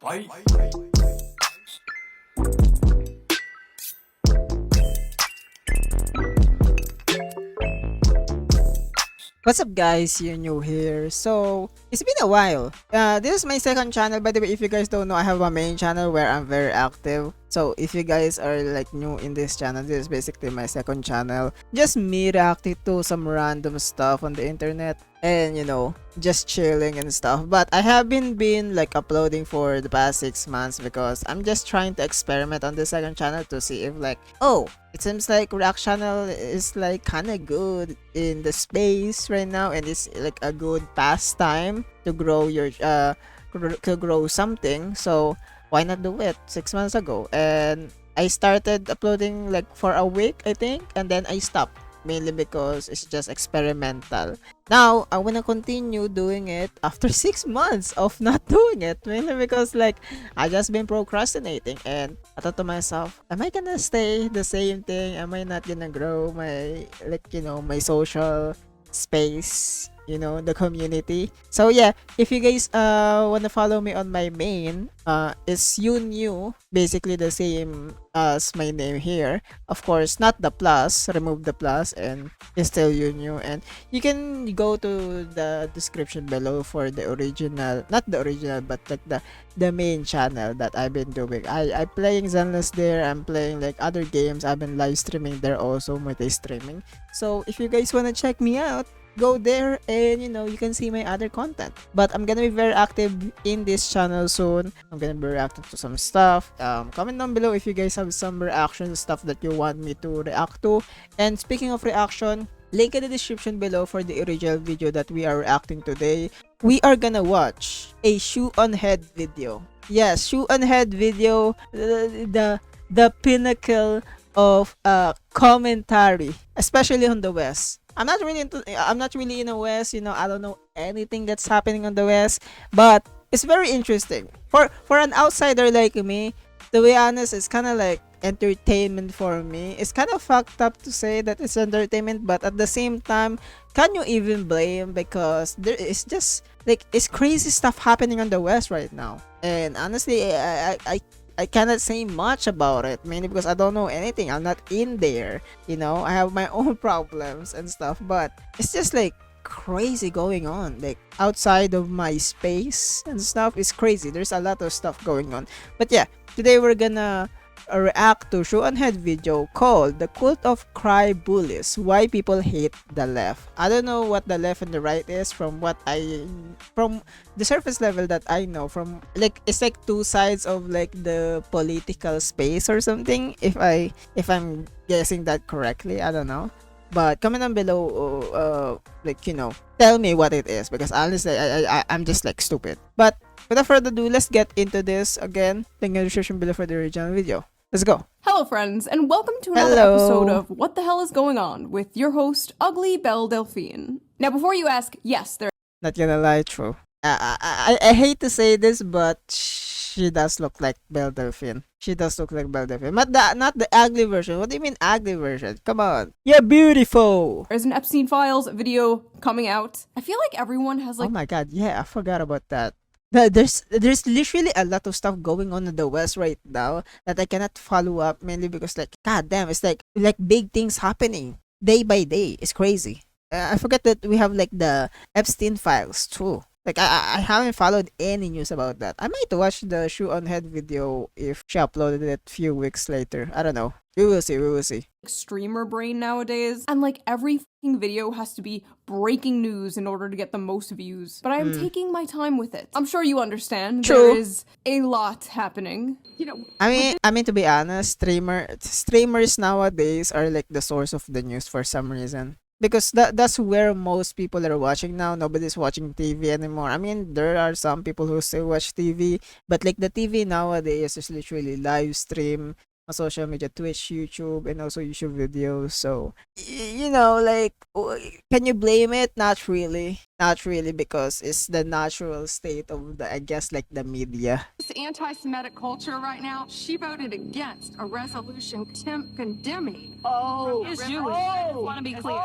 What's up guys, you new here. So it's been a while. This is my second channel. By the way, if you guys don't know, I have a main channel where I'm very active. So if you guys are like new in this channel, this is basically my second channel. Just me reacting to some random stuff on the internet and just chilling and stuff. But I haven't been like uploading for the past 6 months because I'm just trying to experiment on the second channel to see if like, oh, it seems like React channel is like kind of good in the space right now, and it's like a good pastime to grow your to grow something. So why not do it 6 months ago? And I started uploading like for a week, I think, and then I stopped, mainly because it's just experimental. Now I want to continue doing it after 6 months of not doing it, mainly because like I just been procrastinating, and I thought to myself, am I gonna stay the same thing? Am I not gonna grow my my social space, the community? So yeah, if you guys want to follow me on my main, it's new, basically the same as my name here. Of course, not the plus, remove the plus, and it's still new. And you can go to the description below for the original, not the original, but like the main channel that I've been doing. I playing Zenless there. I'm playing like other games. I've been live streaming there also, multi streaming. So if you guys want to check me out, go there, and you can see my other content. But I'm gonna be very active in this channel soon. I'm gonna be reacting to some stuff. Comment down below if you guys have some reaction stuff that you want me to react to. And speaking of reaction, link in the description below for the original video that we are reacting today. We are gonna watch a Shoe0nHead video. Yes, Shoe0nHead video, the pinnacle of commentary, especially on the West. I'm not really in the West, I don't know anything that's happening on the West, but it's very interesting. For an outsider like me, to be honest, it's kind of like entertainment for me. It's kind of fucked up to say that it's entertainment, but at the same time, can you even blame? Because there is just like, it's crazy stuff happening on the West right now. And honestly, I cannot say much about it, mainly because I don't know anything. I'm not in there, I have my own problems and stuff, but it's just like crazy going on, like outside of my space and stuff. It's crazy. There's a lot of stuff going on. But yeah, today we're gonna react to Shoe0nHead video called The Cult of CryBullies, Why People Hate the Left. I don't know what the left and the right is from the surface level that I know, from like, it's like two sides of like the political space or something, if I'm guessing that correctly. I don't know, but comment down below, tell me what it is, because honestly I'm just like stupid. But without further ado, let's get into this. Again, link in the description below for the original video. Let's go. Hello friends, and welcome to another episode of What the Hell is Going On with your host, Ugly Belle Delphine. Now before you ask, yes, there Not gonna lie, true. I hate to say this, but she does look like Belle Delphine. She does look like Belle Delphine. But not the ugly version. What do you mean ugly version? Come on. You're beautiful. is an Epstein Files video coming out. I feel like everyone has like... Oh my god, yeah, I forgot about that. There's literally a lot of stuff going on in the West right now that I cannot follow up, mainly because like, god damn, it's like big things happening day by day. It's crazy. I forget that we have like the Epstein Files too. Like I haven't followed any news about that. I might watch the Shoe0nHead video if she uploaded it a few weeks later. I don't know. We will see. streamer brain nowadays, and like every fucking video has to be breaking news in order to get the most views. But I am taking my time with it. I'm sure you understand. True. There is a lot happening. I mean to be honest, streamers nowadays are like the source of the news for some reason. Because that's where most people are watching now. Nobody's watching TV anymore. I mean, there are some people who still watch TV, but like the TV nowadays is literally live stream, on social media, Twitch, YouTube, and also YouTube videos. So you know, like, can you blame it? Not really, not really, because it's the natural state of the, I guess, like the media. This anti-Semitic culture right now, she voted against a resolution condemning. Oh, is Jewish. Jewish. I just want to be clear.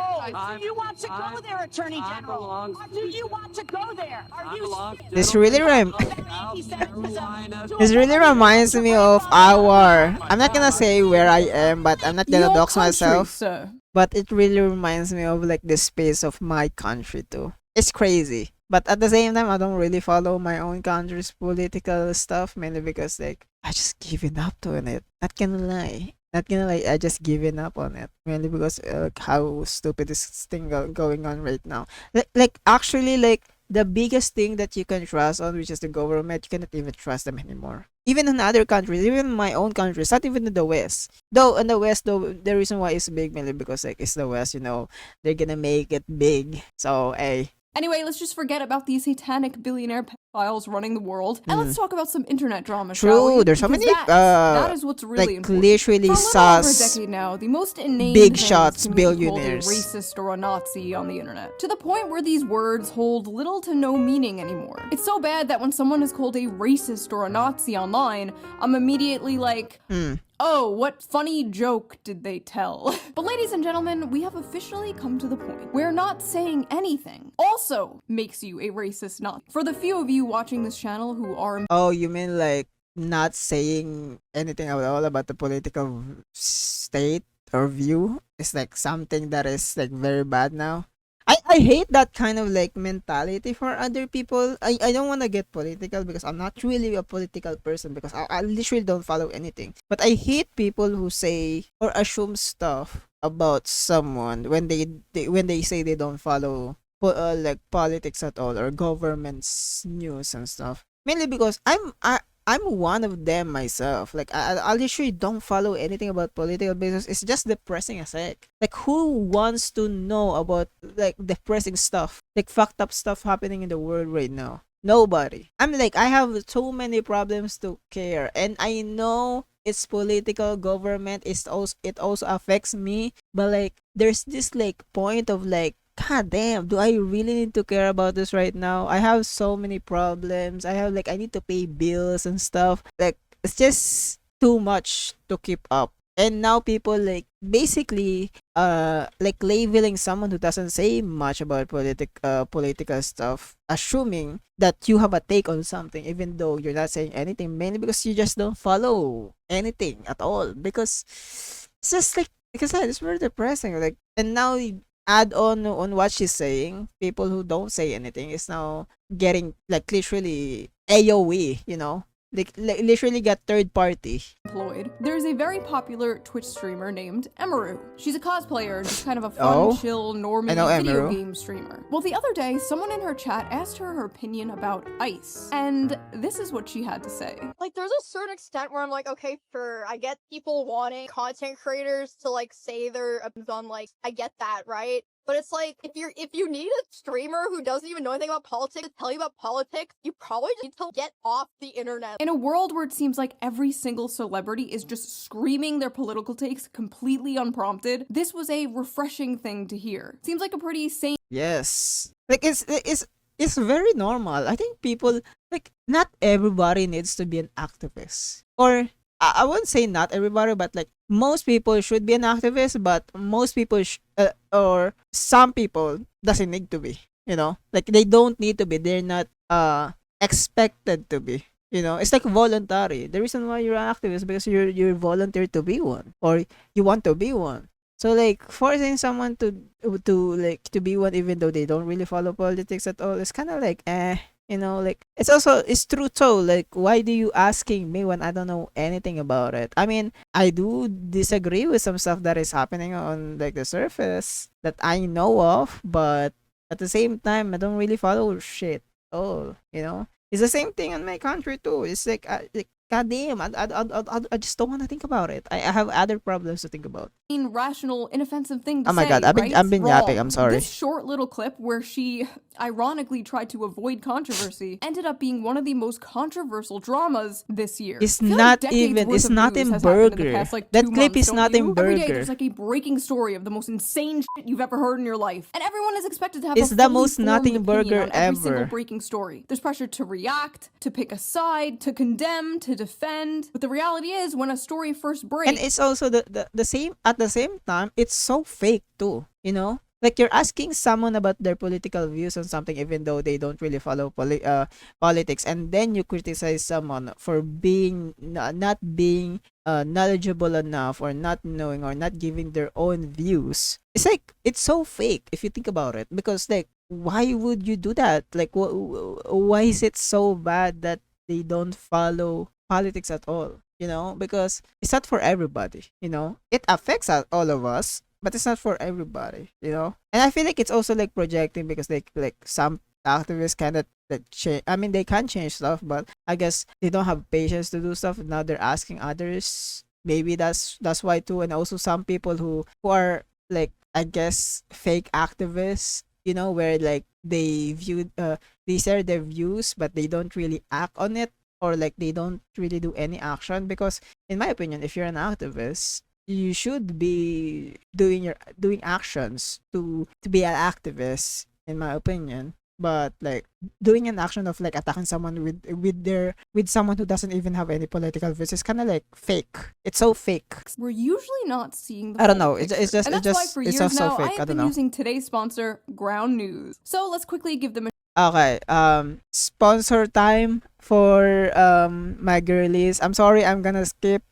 Do you want to go there, Attorney General? Do you want to go there? Are you This really anti-Semitism? this really reminds me of our. I'm not gonna say where I am, but I'm not gonna Your dox country, myself. sir. But it really reminds me of like the space of my country too. It's crazy. But at the same time, I don't really follow my own country's political stuff, mainly because like I just given up on it. Not gonna lie. Not gonna lie, I just given up on it. Mainly because how stupid this thing going on right now. Like actually like the biggest thing that you can trust on, which is the government, you cannot even trust them anymore. Even in other countries, even in my own countries, not even in the West. Though in the West, though the reason why it's big mainly because like it's the West, you know, they're gonna make it big. So hey, Anyway, let's just forget about these satanic billionaire pedophiles running the world, and let's talk about some internet drama, shall true. we? There's so Because many that is what's really like important. literally For a little over a sus decade now, the most inane big things shots can be called a billionaires. racist or a Nazi on the internet, to the point where these words hold little to no meaning anymore. It's so bad that when someone is called a racist or a Nazi online, I'm immediately like, oh, what funny joke did they tell? But ladies and gentlemen, we have officially come to the point where not saying anything also makes you a racist Nazi. For the few of you watching this channel who are Oh, you mean like not saying anything at all about the political state or view is like something that is like very bad now? I hate that kind of like mentality for other people. I don't want to get political because I'm not really a political person because I literally don't follow anything. But I hate people who say or assume stuff about someone when when they say they don't follow like politics at all or government's news and stuff. Mainly because I'm one of them myself. Like I literally don't follow anything about political business. It's just depressing as heck. Like who wants to know about like depressing stuff, like fucked up stuff happening in the world right now? Nobody. I'm like I have so many problems to care, and I know it's political government. It also affects me, but like there's this like point of like God damn, do I really need to care about this right now? I have so many problems. I need to pay bills and stuff. Like it's just too much to keep up. And now people like basically like labeling someone who doesn't say much about political stuff, assuming that you have a take on something even though you're not saying anything, mainly because you just don't follow anything at all. Because it's just like I said, it's very depressing. Like and now add on what she's saying, people who don't say anything is now getting like literally AOE, you know, like literally got third party. employed. There's a very popular Twitch streamer named Emaru. She's a cosplayer, just kind of a fun, chill, normie I know video Emaru. game streamer. Well, the other day, someone in her chat asked her opinion about ice, and this is what she had to say. Like, there's a certain extent where I'm like, okay, sure, I get people wanting content creators to, like, say their opinions on, like, I get that, right? But it's like, if you need a streamer who doesn't even know anything about politics to tell you about politics, you probably just need to get off the internet. In a world where it seems like every single celebrity is just screaming their political takes completely unprompted, this was a refreshing thing to hear. Seems like a pretty sane Yes, like it's very normal. I think people like not everybody needs to be an activist, or I wouldn't say not everybody, but like most people should be an activist, but most people or some people doesn't need to be. You know, like they don't need to be. They're not expected to be. You know, it's like voluntary. The reason why you're an activist because you're volunteer to be one, or you want to be one. So like forcing someone to be one even though they don't really follow politics at all is kind of like you know, like it's true too. Like why do you asking me when I don't know anything about it? I mean, I do disagree with some stuff that is happening on like the surface that I know of, but at the same time I don't really follow shit at all, you know? It's the same thing in my country too. It's like God damn, I just don't want to think about it. I have other problems to think about. Rational, inoffensive thing to Oh my say, god, right? I've been yapping. I'm Wrong. sorry. This short little clip where she ironically tried to avoid controversy ended up being one of the most controversial dramas this year. It's I feel not decades even. worth It's of not news in has happened in the Burger. past, like, That 2 clip months, is don't not you? in Every day Burger. there's like a breaking story of the most insane shit you've ever heard in your life, and everyone is expected to have It's a the fully most formed nothing opinion burger on every single ever. breaking story. There's pressure to react, to pick a side, to condemn, to defend. But the reality is, when a story first breaks, And it's also the same at the same time. It's so fake too. You know, like you're asking someone about their political views on something, even though they don't really follow politics, and then you criticize someone for being not being knowledgeable enough, or not knowing, or not giving their own views. It's like it's so fake if you think about it, because like why would you do that? Like why is it so bad that they don't follow politics at all? You know, because it's not for everybody. You know, it affects all of us, but it's not for everybody. You know, and I feel like it's also like projecting, because like some activists cannot like change. I mean, they can change stuff, but I guess they don't have patience to do stuff. Now they're asking others. Maybe that's why too. And also some people who are like, I guess, fake activists. You know, where like they share their views, but they don't really act on it, or like they don't really do any action. Because in my opinion, if you're an activist, you should be doing actions to be an activist, in my opinion. But like doing an action of like attacking someone with someone who doesn't even have any political views is kind of like fake. It's so fake. we're usually not seeing the I don't full know. It's picture. just And it that's why just for it's years just so now fake. I I have don't been know. using today's sponsor, Ground News. So let's quickly give them a Okay, sponsor time for my girlies. I'm sorry, I'm gonna skip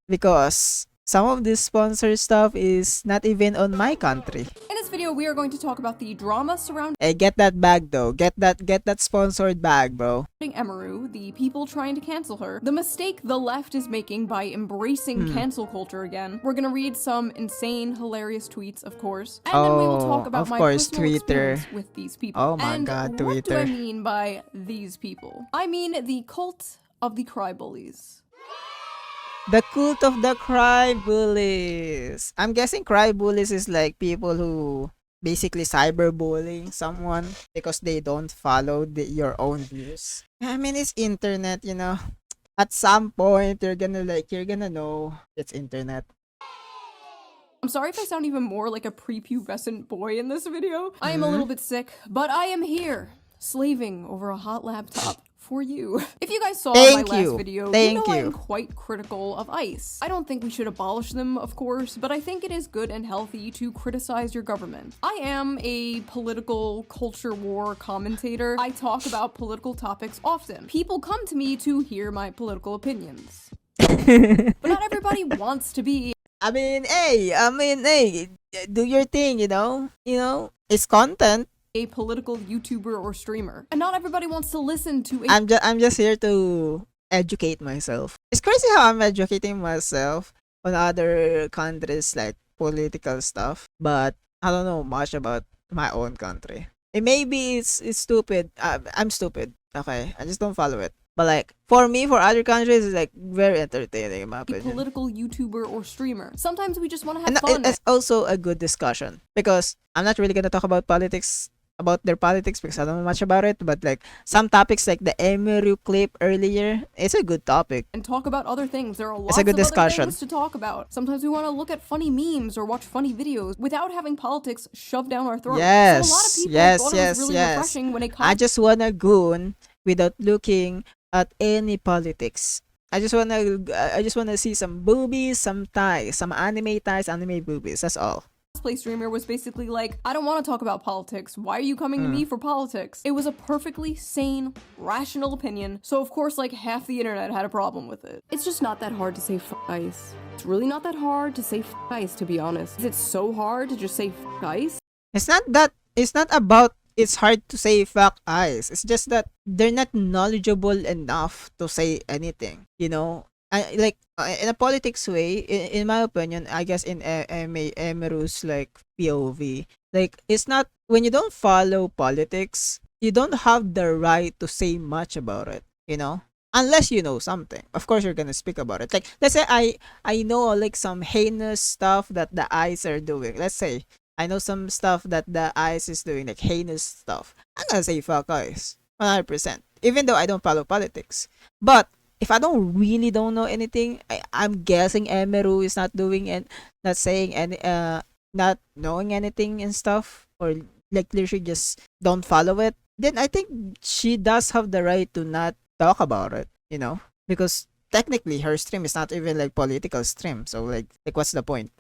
because some of this sponsor stuff is not even on my country. In this video, we are going to talk about the drama surrounding Hey, get that bag though. Get that sponsored bag, bro. Emaru, the people trying to cancel her, the mistake the left is making by embracing cancel culture again. We're gonna read some insane, hilarious tweets, of course, and then we will talk about of my course, personal Twitter. experience with these people. Oh my and god, what do Twitter. I mean by these people? I mean the cult of the CryBullies. The cult of the CryBullies. I'm guessing CryBullies is like people who basically cyberbullying someone because they don't follow your own views. I mean, it's internet, you know. At some point, you're gonna know it's internet. I'm sorry if I sound even more like a prepubescent boy in this video. I am a little bit sick, but I am here, slaving over a hot laptop for you. If you guys saw my last video, you know I am quite critical of ICE. I don't think we should abolish them, of course, but I think it is good and healthy to criticize your government. I am a political culture war commentator. I talk about political topics often. People come to me to hear my political opinions. But not everybody wants to be I mean, hey, do your thing, you know? It's content. a political YouTuber or streamer. And not everybody wants to listen to a I'm just here to educate myself. It's crazy how I'm educating myself on other countries like political stuff, but I don't know much about my own country. It maybe it's stupid. I'm stupid. Okay, I just don't follow it. But like for me, for other countries, it's like very entertaining in my opinion. political YouTuber or streamer. Sometimes we just want to have And fun. it's also a good discussion because I'm not really gonna talk about politics, about their politics, because I don't know much about it. But like some topics, like the Emiru clip earlier, it's a good topic. And talk about other things. There are lots It's a good of discussion. other things to talk about. Sometimes we want to look at funny memes or watch funny videos without having politics shoved down our throats. Yes, so a lot of people yes, thought it yes, was really yes. refreshing when a I just wanna goon without looking at any politics. I just wanna see some boobies, some thighs, some anime thighs, anime boobies. That's all. cosplay streamer was basically like, I don't want to talk about politics. Why are you coming to me for politics? It was a perfectly sane, rational opinion. So of course, like half the internet had a problem with it. It's just not that hard to say f ICE. It's really not that hard to say f ICE, to be honest. Is it so hard to just say f ICE? It's not about it's hard to say fuck ICE. It's just that they're not knowledgeable enough to say anything, you know? In a politics way, in my opinion, I guess in Emeru's like POV, like it's not, when you don't follow politics, you don't have the right to say much about it, you know? unless you know something. Of course, you're gonna speak about it. Like, let's say I know like some heinous stuff that the eyes are doing. Let's say I know some stuff that the eyes is doing, like heinous stuff. I'm gonna say fuck eyes, 100%. Even though I don't follow politics, but if I don't know anything, I'm guessing Emeru is not doing and not saying any not knowing anything and stuff, or like literally just don't follow it, then I think she does have the right to not talk about it, because technically her stream is not even like political stream. So like what's the point?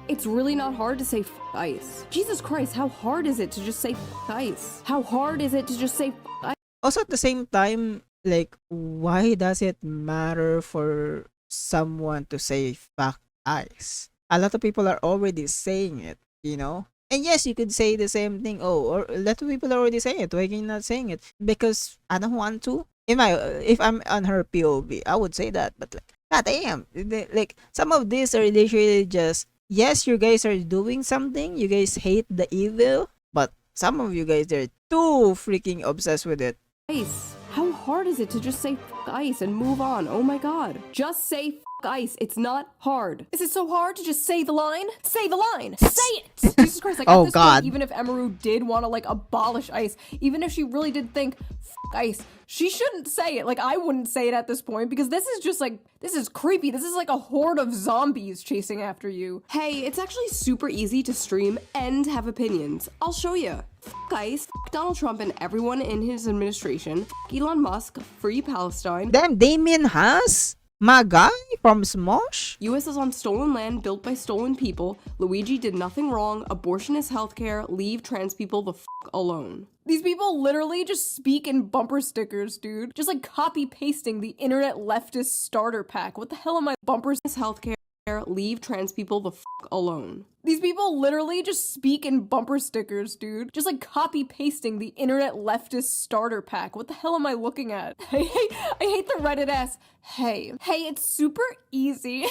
It's really not hard to say f ice. Jesus Christ, how hard is it to just say f ice? How hard is it to just say f ice? Also at the same time, like, why does it matter for someone to say fuck ice? A lot of people are already saying it, And yes, you could say the same thing. Oh, or a lot of people are already saying it. Why are you not saying it? Because I don't want to. If I'm on her POV, I would say that. But like, God damn, like some of these are literally just, yes, you guys are doing something. You guys hate the evil, but some of you guys are too freaking obsessed with it. Ice. How hard is it to just say f ice and move on? Oh my god. Just say f ice. It's not hard. Is it so hard to just say the line? Say the line. Say it. Jesus Christ. Like, oh at this god. point, even if Emeru did want to like abolish ice, even if she really did think f ice, she shouldn't say it. Like, I wouldn't say it at this point, because this is just like, this is creepy. This is like a horde of zombies chasing after you. Hey, it's actually super easy to stream and have opinions. I'll show you. F ice, f Donald Trump and everyone in his administration, f Elon Musk, free Palestine. Damn, Damien Haas? My guy from Smosh? US is on stolen land built by stolen people. Luigi did nothing wrong. Abortion is healthcare. Leave trans people the f alone. These people literally just speak in bumper stickers, dude. Just like copy pasting the internet leftist starter pack. What the hell am I? Bumpers is healthcare. Leave trans people the f alone. These people literally just speak in bumper stickers, dude. Just like copy pasting the internet leftist starter pack. What the hell am I looking at? I hate the Reddit ass. Hey, it's super easy.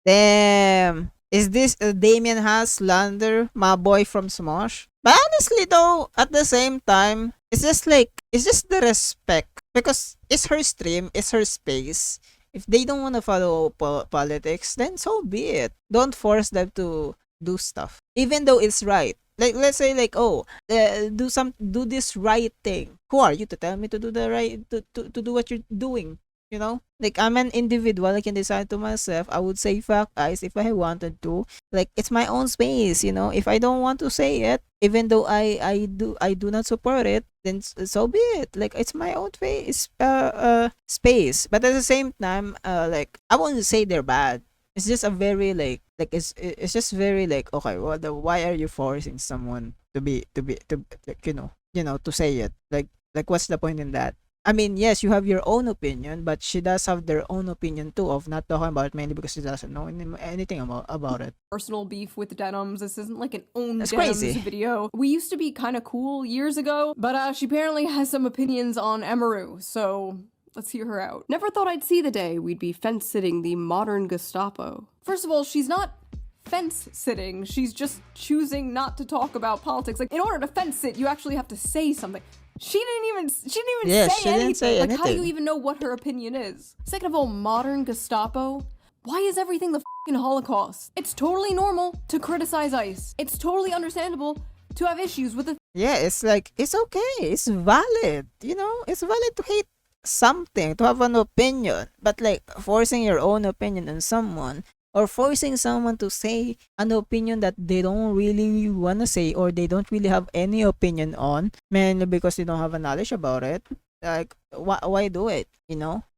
Damn. Is this Damien Haas slander, my boy from Smosh? But honestly though, at the same time, it's just the respect. Because it's her stream, it's her space. If they don't want to follow politics, then so be it. Don't force them to do stuff, even though it's right. Like, let's say like, do this right thing. Who are you to tell me to do the right to do what you're doing? Like, I'm an individual. I can decide to myself. I would say fuck ice if I wanted to. Like, it's my own space. If I don't want to say it, even though I do not support it, then so be it. Like, it's my own space. But at the same time, like, I won't say they're bad. It's just a very like it's just very like, okay, well, why are you forcing someone to like, to say it? Like what's the point in that? I mean, yes, you have your own opinion, but she does have their own opinion too of not talking about it, mainly because she doesn't know anything about it. Personal beef with denims. This isn't like an own That's denims crazy. video. We used to be kind of cool years ago, but she apparently has some opinions on Emeru, so let's hear her out. Never thought I'd see the day we'd be fence-sitting the modern Gestapo. First of all, she's not fence-sitting. She's just choosing not to talk about politics. Like, in order to fence-sit, you actually have to say something. She didn't even say anything. Like, how do you even know what her opinion is? Second of all, modern Gestapo? Why is everything the f***ing Holocaust? It's totally normal to criticize ICE. It's totally understandable to have issues with the— Yeah, it's like, it's okay. It's valid. It's valid to hate something, to have an opinion. But like, forcing your own opinion on someone, or forcing someone to say an opinion that they don't really want to say, or they don't really have any opinion on, mainly because they don't have a knowledge about it. Like, why do it?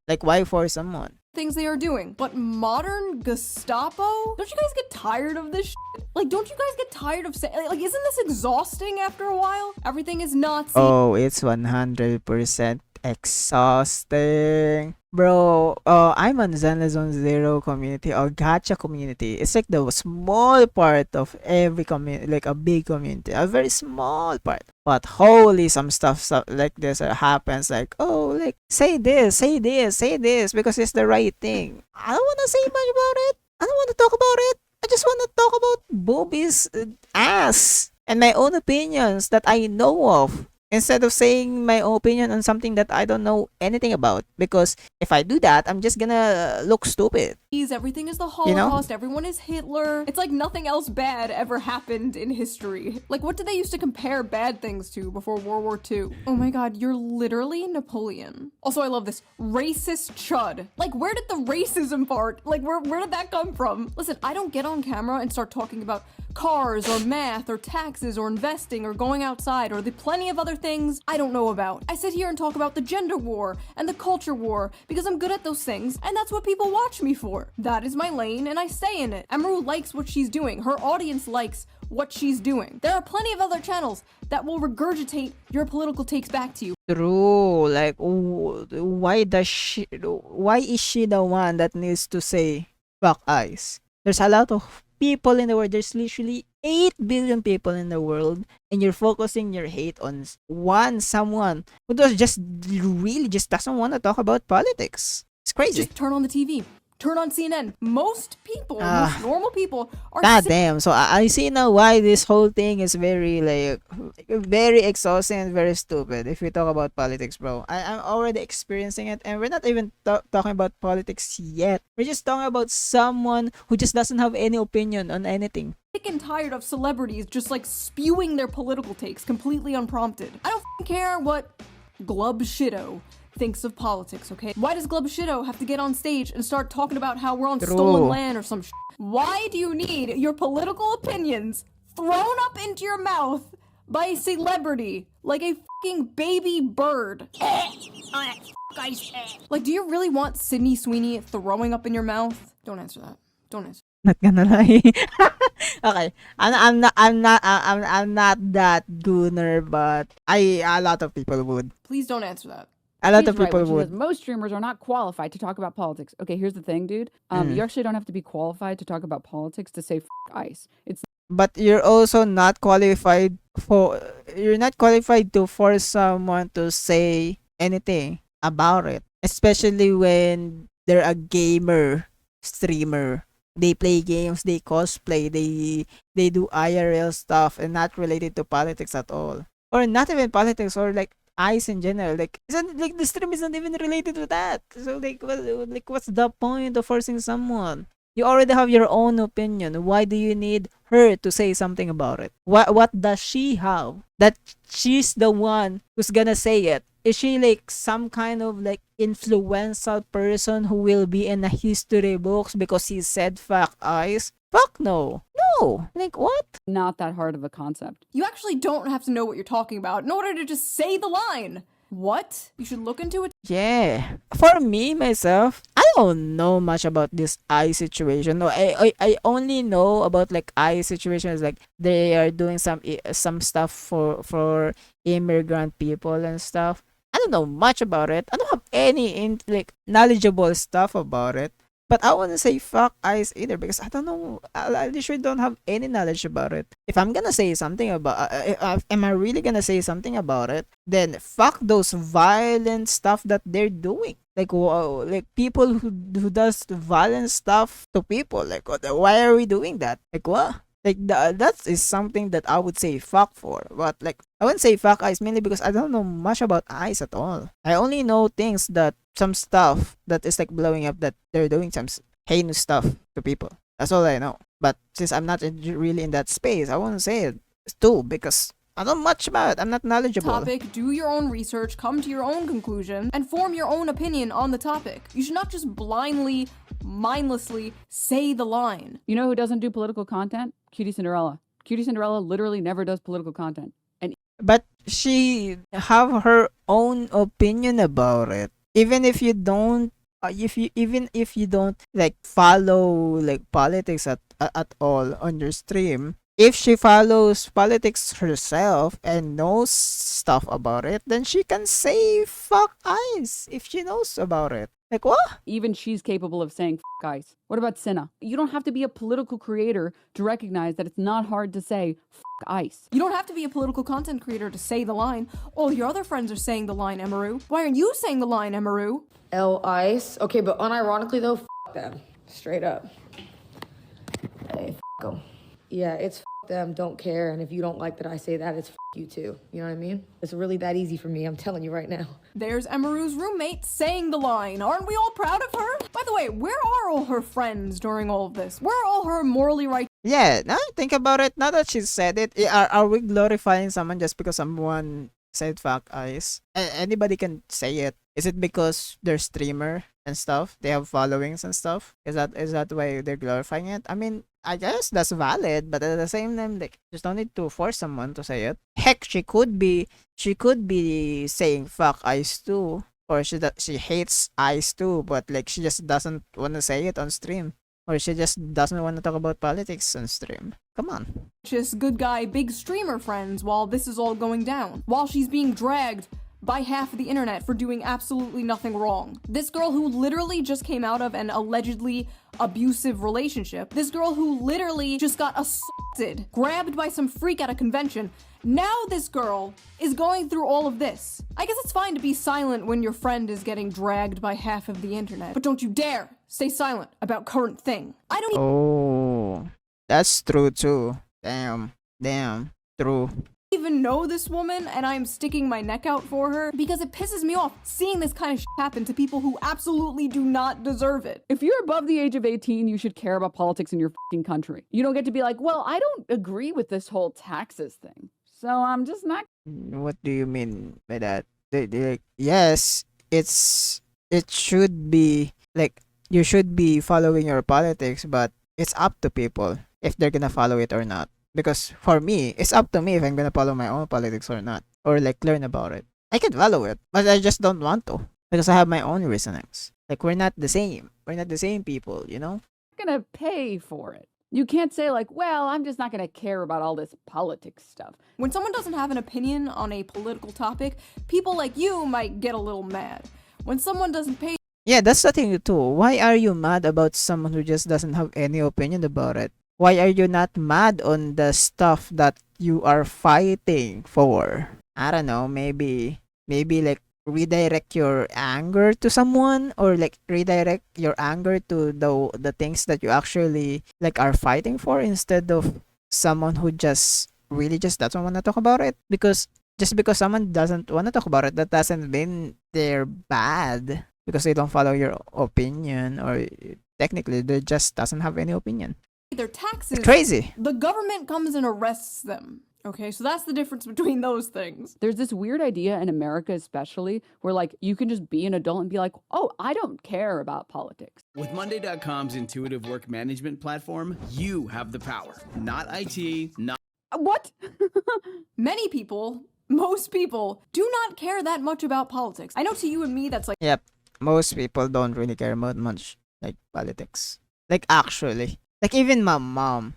Like, why force someone? things they are doing. But modern Gestapo? Don't you guys get tired of this shit? Like, don't you guys get tired of saying, like, isn't this exhausting after a while? Everything is Nazi. Oh, it's 100% exhausting. Bro, I'm on Zenless Zone Zero community or Gacha community. It's like the small part of every community, like a big community, a very small part. But holy, some stuff like this happens. Like, oh, like say this, because it's the right thing. I don't want to say much about it. I don't want to talk about it. I just want to talk about Bobby's ass and my own opinions that I know of. instead of saying my opinion on something that I don't know anything about. Because if I do that, I'm just gonna look stupid. Everything is the You know? Holocaust, everyone is Hitler. It's like nothing else bad ever happened in history. Like, what did they used to compare bad things to before World War II? Oh my god, you're literally Napoleon. Also, I love this. Racist chud. Like, where did the racism part, like, where did that come from? Listen, I don't get on camera and start talking about cars or math or taxes or investing or going outside or the plenty of other things I don't know about. I sit here and talk about the gender war and the culture war because I'm good at those things and that's what people watch me for. That is my lane and I stay in it. Amaru likes what she's doing. Her audience likes what she's doing. There are plenty of other channels that will regurgitate your political takes back to you. True. Like, why is she the one that needs to say fuck eyes? There's a lot of people in the world. There's literally 8 billion people in the world, and you're focusing your hate on someone who really doesn't want to talk about politics. It's crazy. Just turn on the TV. Turn on CNN. Most people, most normal people are God damn. So I see now why this whole thing is very very exhausting and very stupid if we talk about politics, bro. I'm already experiencing it, and we're not even talking about politics yet. We're just talking about someone who just doesn't have any opinion on anything. sick and tired of celebrities just like spewing their political takes completely unprompted. I don't care what Glub Shido thinks of politics, okay? Why does Glub Shido have to get on stage and start talking about how we're on stolen land or some shit? Why do you need your political opinions thrown up into your mouth by a celebrity like a fucking baby bird? Like, do you really want Sydney Sweeney throwing up in your mouth? Don't answer that. Don't answer. Not gonna lie. Okay, I'm not that gooner, but a lot of people would. Please don't answer that. A lot She's of people right when she would. says most streamers are not qualified to talk about politics. Okay, here's the thing, dude. You actually don't have to be qualified to talk about politics to say f ICE. It's But you're also not qualified to force someone to say anything about it, especially when they're a gamer streamer. They play games, they cosplay, they do IRL stuff and not related to politics at all, or not even politics, or like ICE in general. Like, isn't like the stream isn't even related to that. So what's the point of forcing someone? You already have your own opinion. Why do you need her to say something about it? What does she have that she's the one who's gonna say it? Is she like some kind of like influential person who will be in the history books because he said fuck eyes? Fuck no. No. Like, what? not that hard of a concept. You actually don't have to know what you're talking about in order to just say the line. What? You should look into it. Yeah. For me, myself, I don't know much about this eye situation. No, I only know about like eye situations, like they are doing some stuff for immigrant people and stuff. I don't know much about it. I don't have any like knowledgeable stuff about it. But I wouldn't say fuck eyes either because I don't know. I literally don't have any knowledge about it. If I'm gonna say something about, am I really gonna say something about it? Then fuck those violent stuff that they're doing. Like, like people who does violent stuff to people. Like, why are we doing that? Like, what? Like, that is something that I would say fuck for. But, like, I wouldn't say fuck eyes mainly because I don't know much about eyes at all. I only know things that, some stuff that is, like, blowing up, that they're doing some heinous stuff to people. That's all I know. But since I'm not really in that space, I won't say it too because I don't know much about it. I'm not knowledgeable. Topic, do your own research, come to your own conclusion, and form your own opinion on the topic. You should not just blindly, mindlessly say the line. You know who doesn't do political content? Cutie Cinderella. Cutie Cinderella literally never does political content. And But she have her own opinion about it. Even if you don't, if you don't like follow like politics at all on your stream, if she follows politics herself and knows stuff about it, then she can say fuck eyes if she knows about it. Like, what? even she's capable of saying f ICE. What about Cinna? You don't have to be a political creator to recognize that it's not hard to say f ICE. You don't have to be a political content creator to say the line. All your other friends are saying the line, Emaru. Why aren't you saying the line, Emaru? Ice. Okay, but unironically though, f them. Straight up. Hey, f them. Yeah, it's f them, don't care. And if you don't like that I say that, it's you too. You know what I mean? It's really that easy for me. I'm telling you right now. There's Emaru's roommate saying the line. Aren't we all proud of her? By the way, where are all her friends during all of this? Where are all her morally right? Yeah, now think about it. Now that she said it, are we glorifying someone just because someone said fuck eyes? Anybody can say it. Is it because they're streamer and stuff? They have followings and stuff? Is that why they're glorifying it? I mean, I guess that's valid, but at the same time, like, just don't need to force someone to say it. Heck, she could be saying fuck eyes too, or she hates eyes too, but like she just doesn't want to say it on stream, or she just doesn't want to talk about politics on stream. Come on. Just good guy, big streamer friends while this is all going down. While she's being dragged by half of the internet for doing absolutely nothing wrong. This girl who literally just came out of an allegedly abusive relationship. This girl who literally just got assaulted, grabbed by some freak at a convention. Now this girl is going through all of this. I guess it's fine to be silent when your friend is getting dragged by half of the internet, but don't you dare stay silent about current thing. I don't Oh, that's true too. Damn, true. even know this woman, and I'm sticking my neck out for her because it pisses me off seeing this kind of shit happen to people who absolutely do not deserve it. If you're above the age of 18, you should care about politics in your fucking country. You don't get to be like, well, I don't agree with this whole taxes thing, so I'm just not. What do you mean by that? Like, yes, it should be like you should be following your politics, but it's up to people if they're gonna follow it or not. Because for me, it's up to me if I'm gonna follow my own politics or not, or like learn about it. I can follow it, but I just don't want to because I have my own reasonings. Like we're not the same. We're not the same people, you know. Gonna pay for it. You can't say like, well, I'm just not gonna care about all this politics stuff. When someone doesn't have an opinion on a political topic, people like you might get a little mad. When someone doesn't pay. Yeah, that's the thing too. Why are you mad about someone who just doesn't have any opinion about it? Why are you not mad on the stuff that you are fighting for? I don't know, maybe like redirect your anger to someone, or like redirect your anger to the things that you actually like are fighting for, instead of someone who just really just doesn't want to talk about it. Because just because someone doesn't want to talk about it, that doesn't mean they're bad because they don't follow your opinion, or technically they just doesn't have any opinion. Their taxes. It's crazy. The government comes and arrests them. Okay, so that's the difference between those things. There's this weird idea in America especially where like you can just be an adult and be like, oh, I don't care about politics. With Monday.com's intuitive work management platform, you have the power. Not IT, not... What? Many people, most people, do not care that much about politics. I know to you and me that's like... Yep, most people don't really care about much like politics. Like actually. Like even my mom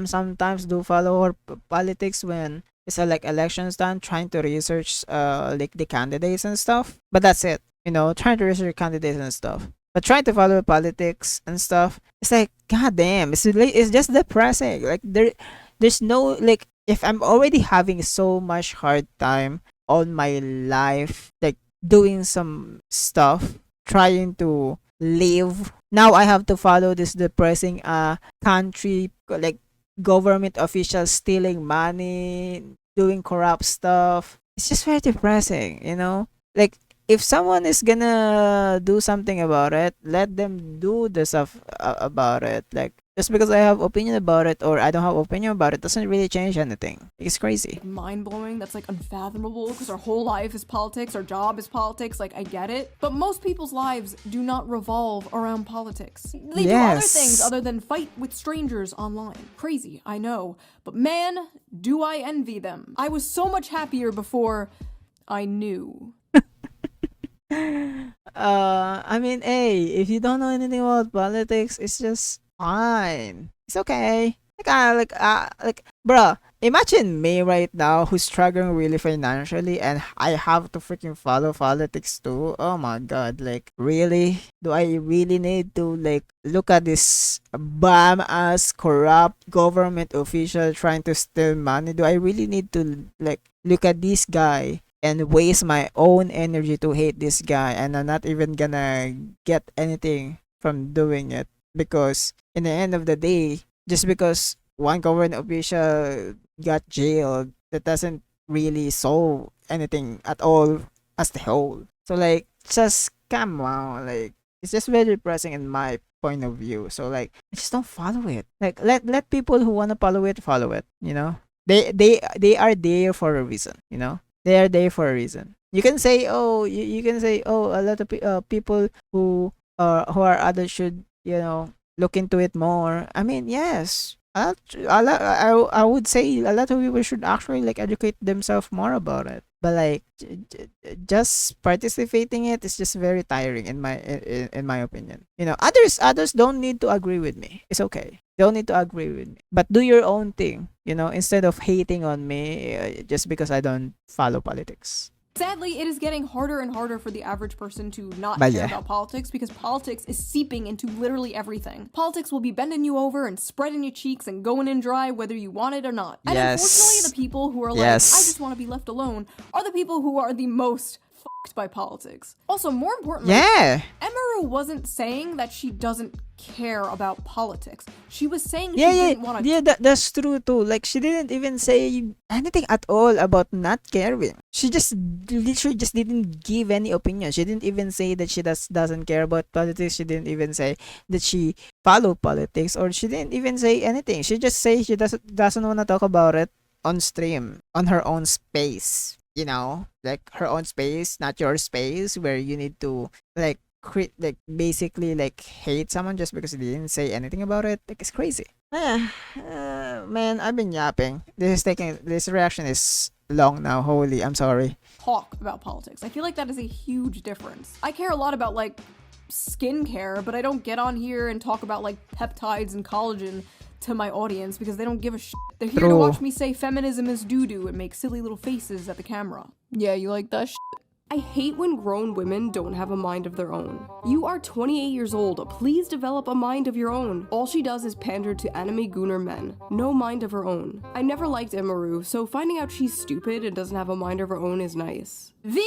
sometimes do follow her politics when it's like election time, trying to research like the candidates and stuff. But that's it, you know, trying to research candidates and stuff. But trying to follow politics and stuff, it's like goddamn, it's just depressing. Like there's no like, if I'm already having so much hard time on my life, like doing some stuff, trying to live. Now I have to follow this depressing country, like government officials stealing money, doing corrupt stuff. It's just very depressing, you know? Like if someone is gonna do something about it, let them do the stuff about it. Like just because I have opinion about it or I don't have opinion about it doesn't really change anything. It's crazy. Mind-blowing, that's like unfathomable because our whole life is politics, our job is politics, like I get it. But most people's lives do not revolve around politics. They do other things other than fight with strangers online. Crazy, I know. But man, do I envy them. I was so much happier before I knew. I mean, hey, if you don't know anything about politics, it's just fine. It's okay. Like, bruh, imagine me right now who's struggling really financially and I have to freaking follow politics too. Oh my god, like, really? Do I really need to, like, look at this bum ass corrupt government official trying to steal money? Do I really need to, like, look at this guy and waste my own energy to hate this guy, and I'm not even gonna get anything from doing it? Because in the end of the day, just because one government official got jailed, that doesn't really solve anything at all as the whole. So like, just come on, like it's just very depressing in my point of view. So like, I just don't follow it. Like let people who wanna follow it follow it. You know, they are there for a reason. You know, they are there for a reason. You can say, oh, you can say, oh, a lot of people who are others should, you know, look into it more. I mean, yes, I would say a lot of people should actually like educate themselves more about it. But like, just participating it is just very tiring in my opinion. You know, others don't need to agree with me. It's okay. Don't need to agree with me. But do your own thing. You know, instead of hating on me just because I don't follow politics. Sadly, it is getting harder and harder for the average person to not But care yeah. about politics because politics is seeping into literally everything. Politics will be bending you over and spreading your cheeks and going in dry whether you want it or not. And Yes. unfortunately, the people who are like, Yes. I just want to be left alone, are the people who are the most fucked by politics. Also, more importantly, Yeah. Emaru wasn't saying that she doesn't care about politics. She was saying Yeah, she yeah, didn't want to. yeah. That's true too. Like she didn't even say anything at all about not caring. She just literally just didn't give any opinion. She didn't even say that she doesn't care about politics. She didn't even say that she follow politics, or she didn't even say anything. She just say she doesn't want to talk about it on stream, on her own space. You know, like her own space, not your space, where you need to like basically like hate someone just because they didn't say anything about it. Like it's crazy. Man, I've been yapping. This reaction is long now. Holy, I'm sorry. Talk about politics. I feel like that is a huge difference. I care a lot about like skincare, but I don't get on here and talk about like peptides and collagen to my audience because they don't give a shit. They're here to True. watch me say feminism is doo-doo and make silly little faces at the camera. Yeah, you like that shit? I hate when grown women don't have a mind of their own. You are 28 years old, please develop a mind of your own. All she does is pander to anime gooner men. No mind of her own. I never liked Emaru, so finding out she's stupid and doesn't have a mind of her own is nice. The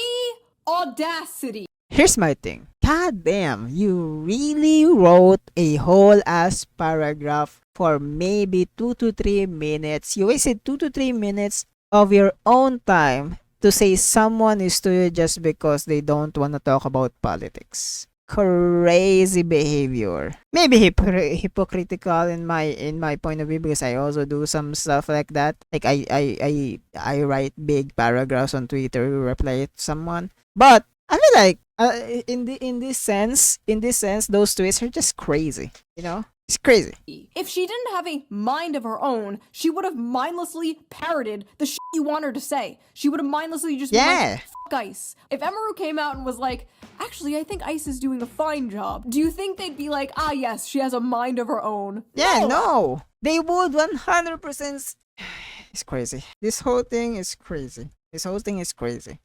audacity! Here's my thing. God damn, you really wrote a whole ass paragraph for maybe 2 to 3 minutes. You wasted 2 to 3 minutes of your own time to say someone is stupid just because they don't want to talk about politics. Crazy behavior. Maybe hypocritical in my point of view, because I also do some stuff like that. Like I write big paragraphs on Twitter, reply to someone. But I feel like in this sense, those tweets are just crazy. You know, it's crazy. If she didn't have a mind of her own, she would have mindlessly parroted the shit you want her to say. She would have mindlessly just been Yeah. like, fuck ICE. If Emaru came out and was like, actually, I think ICE is doing a fine job, do you think they'd be like, ah, yes, she has a mind of her own? Yeah, no. They would 100%. It's crazy. This whole thing is crazy.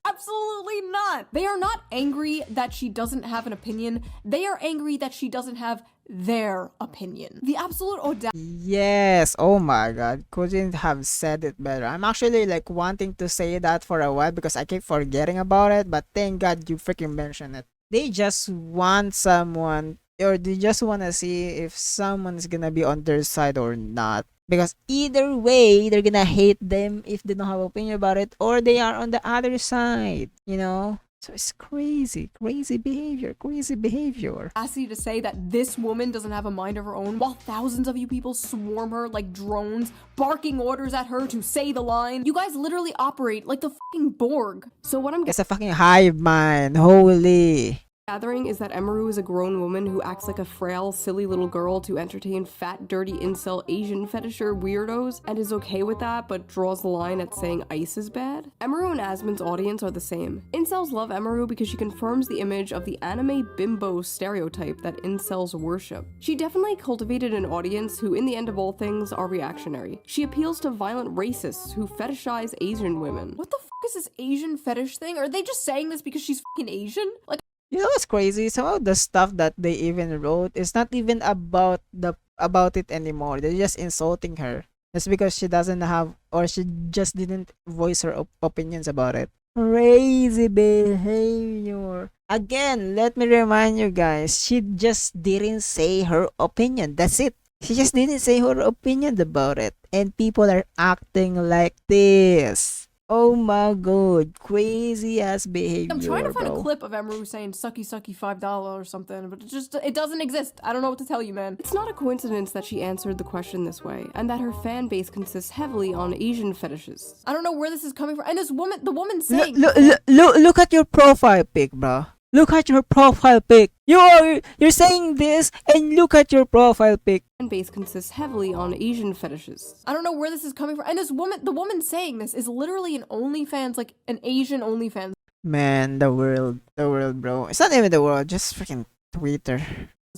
Absolutely not. They are not angry that she doesn't have an opinion. They are angry that she doesn't have their opinion. The absolute audacity. Yes. Oh my god. Couldn't have said it better. I'm actually like wanting to say that for a while because I keep forgetting about it, but thank god you freaking mentioned it. They just want someone, or they just want to see if someone's gonna be on their side or not. Because either way, they're gonna hate them if they don't have opinion about it, or they are on the other side, you know? So it's crazy behavior. To say that this woman doesn't have a mind of her own while thousands of you people swarm her like drones, barking orders at her to say the line. You guys literally operate like the fucking Borg. So what I'm It's a fucking hive mind. Holy. gathering is that Emaru is a grown woman who acts like a frail, silly little girl to entertain fat, dirty, incel, Asian fetisher weirdos, and is okay with that, but draws the line at saying ICE is bad. Emaru and Asmon's audience are the same. Incels love Emaru because she confirms the image of the anime bimbo stereotype that incels worship. She definitely cultivated an audience who, in the end of all things, are reactionary. She appeals to violent racists who fetishize Asian women. What the f*** is this Asian fetish thing? Are they just saying this because she's f***ing Asian? Like, You know what's crazy? Some of the stuff that they even wrote is not even about it anymore. They're just insulting her. Just because she doesn't have, or she just didn't voice her opinions about it. Crazy behavior. Again, let me remind you guys, she just didn't say her opinion. That's it. She just didn't say her opinion about it, and people are acting like this. Oh my god, crazy ass behavior, I'm trying to find bro. a clip of Emeru saying sucky sucky $5 or something, but it doesn't exist. I don't know what to tell you, man. It's not a coincidence that she answered the question this way, and that her fan base consists heavily on Asian fetishes. I don't know where this is coming from. And this woman, the woman saying Look at your profile pic, bro. Look at your profile pic. You're saying this, and look at your profile pic. fan base consists heavily on Asian fetishes. I don't know where this is coming from. And this woman, the woman saying this is literally an OnlyFans, like an Asian OnlyFans Man, the world, bro. It's not even the world, just freaking Twitter.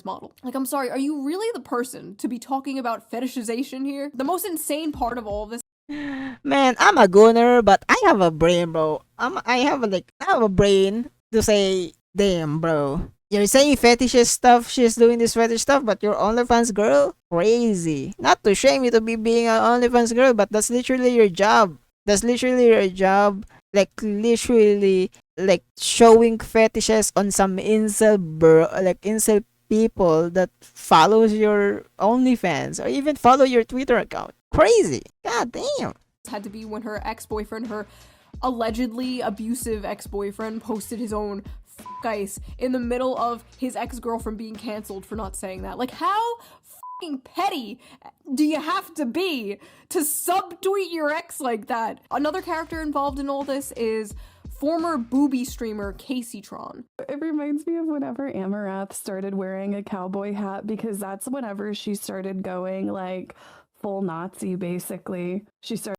model. Like, I'm sorry, are you really the person to be talking about fetishization here? The most insane part of all of this. Man, I'm a goner, but I have a brain, bro. I have a brain to say, damn, bro. You're saying fetishes stuff, she's doing this fetish stuff, but you're OnlyFans girl? Crazy. Not to shame you to be being an OnlyFans girl, but that's literally your job. That's literally your job. Like, literally, like, showing fetishes on some incel incel people that follows your OnlyFans, or even follow your Twitter account. Crazy. God damn. Had to be when her ex-boyfriend, her allegedly abusive ex-boyfriend, posted his own ice in the middle of his ex-girlfriend being canceled for not saying that. Like, how fucking petty do you have to be to subtweet your ex like that? Another character involved in all this is former booby streamer Caseytron. It reminds me of whenever Amarath started wearing a cowboy hat, because that's whenever she started going like full Nazi, basically. She started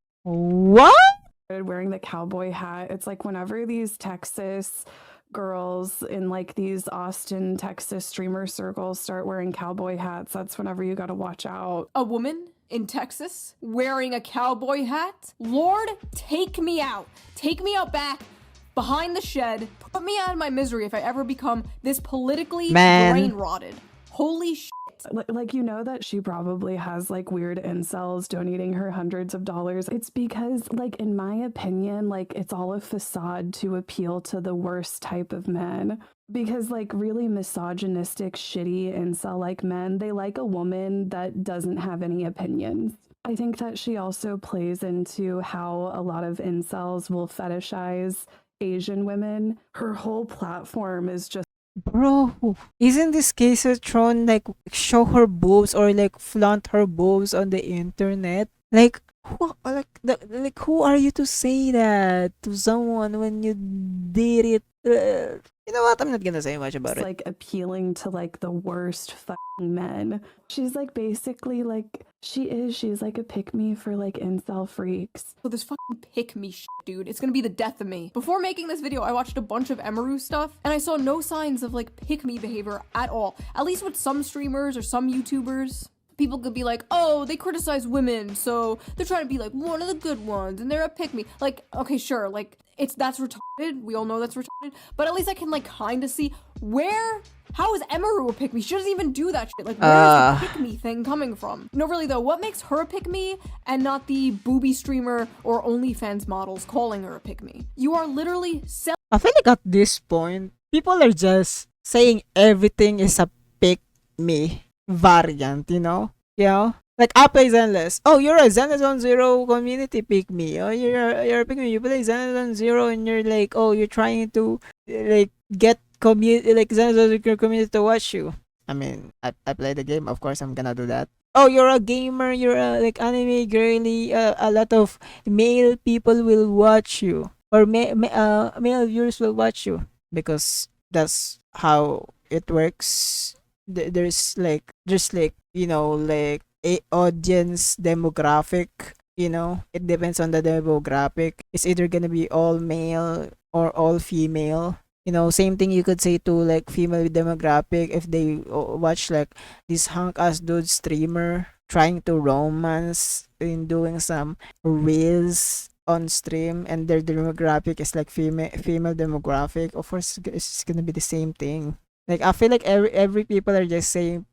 wearing the cowboy hat. It's like whenever these Texas girls in like these Austin, Texas streamer circles start wearing cowboy hats, that's whenever you gotta watch out. A woman in Texas wearing a cowboy hat? Lord, take me out. Take me out back behind the shed. Put me out of my misery if I ever become this politically brain rotted. Holy shit. Like, you know that she probably has like weird incels donating her hundreds of dollars. It's because, like, in my opinion, like, it's all a facade to appeal to the worst type of men. Because, like, really misogynistic, shitty incel like men, they like a woman that doesn't have any opinions. I think that she also plays into how a lot of incels will fetishize Asian women. Her whole platform is just, Bro, isn't this Caseytron like show her boobs or like flaunt her boobs on the internet? Like, who are you to say that to someone when you did it? You know what? I'm not gonna say much about it. like appealing to like the worst fucking men. She's like basically like she's like a pick-me for like incel freaks. So this fucking pick me shit, dude. It's gonna be the death of me. Before making this video, I watched a bunch of Emeru stuff, and I saw no signs of like pick me behavior at all. At least with some streamers or some YouTubers. People could be like, oh, they criticize women, so they're trying to be like one of the good ones, and they're a pick me. Like, okay, sure, like that's retarded. We all know that's retarded. But at least I can like kind of see how is Emeru a pick me? She doesn't even do that shit. Like, where is the pick me thing coming from? No, really though, what makes her a pick me and not the booby streamer or OnlyFans models calling her a pick me? You are literally I feel like at this point, people are just saying everything is a pick me variant, you know? Like, I play Zenless. Oh, you're a Zenless on Zero community pick me. Oh, you're a pick me. You play Zenless on Zero and you're like, oh, you're trying to like get Zenless on Zero community to watch you. I mean, I play the game, of course I'm gonna do that. Oh, you're a gamer, you're a like anime girly, a lot of male people will watch you. Or male viewers will watch you. Because that's how it works. There's like you know, like a audience demographic, you know, it depends on the demographic. It's either gonna be all male or all female, you know. Same thing you could say to like female demographic if they watch like this hunk ass dude streamer trying to romance in doing some reels on stream, and their demographic is like female demographic. Of course it's gonna be the same thing. Like, I feel like every people are just saying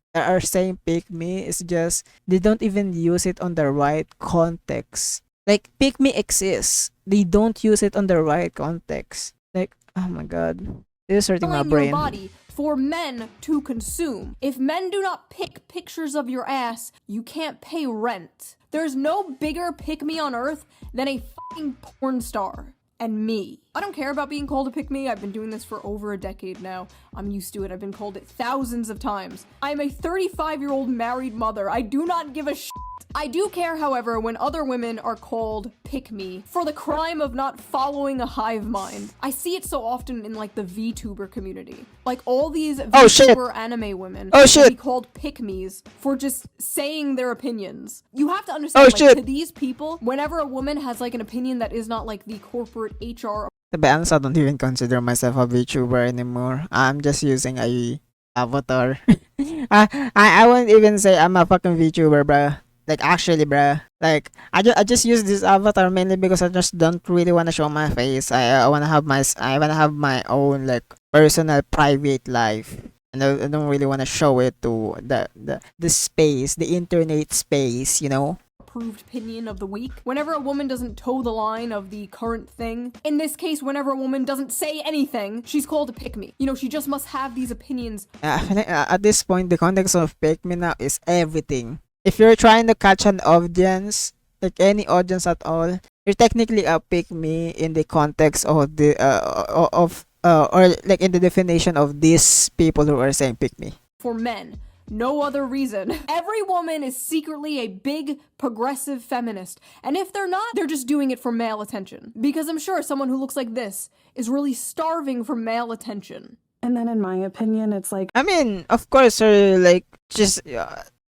pick me. It's just they don't even use it on the right context. Like, pick me exists, they don't use it on the right context. Like, oh my god, this is hurting my brain. Your body for men to consume. If men do not pick pictures of your ass, you can't pay rent. There's no bigger pick-me on earth than a fucking porn star. And me. I don't care about being called a pick-me. I've been doing this for over a decade now. I'm used to it. I've been called it thousands of times. I'm a 35-year-old married mother. I do not give a shit. I do care, however, when other women are called pick-me for the crime of not following a hive mind. I see it so often in like the VTuber community. Like all these VTuber anime women will be called pick-me's for just saying their opinions. You have to understand, to these people, whenever a woman has like an opinion that is not like the corporate HR. To be honest, I don't even consider myself a VTuber anymore. I'm just using a avatar. I won't even say I'm a fucking VTuber, bruh. Like actually, bruh. Like I just use this avatar mainly because I just don't really want to show my face. I wanna have my own like personal private life. And I don't really want to show it to the space, the internet space, you know? Approved opinion of the week. Whenever a woman doesn't toe the line of the current thing, in this case, whenever a woman doesn't say anything, she's called a pick-me. You know, she just must have these opinions. At this point, the context of pick-me now is everything. If you're trying to catch an audience, like any audience at all, you're technically a pick-me in the context of the or like in the definition of these people who are saying pick-me. For men. No other reason. Every woman is secretly a big, progressive feminist. And if they're not, they're just doing it for male attention. Because I'm sure someone who looks like this is really starving for male attention. And then in my opinion, it's like... I mean, of course, her, like, just...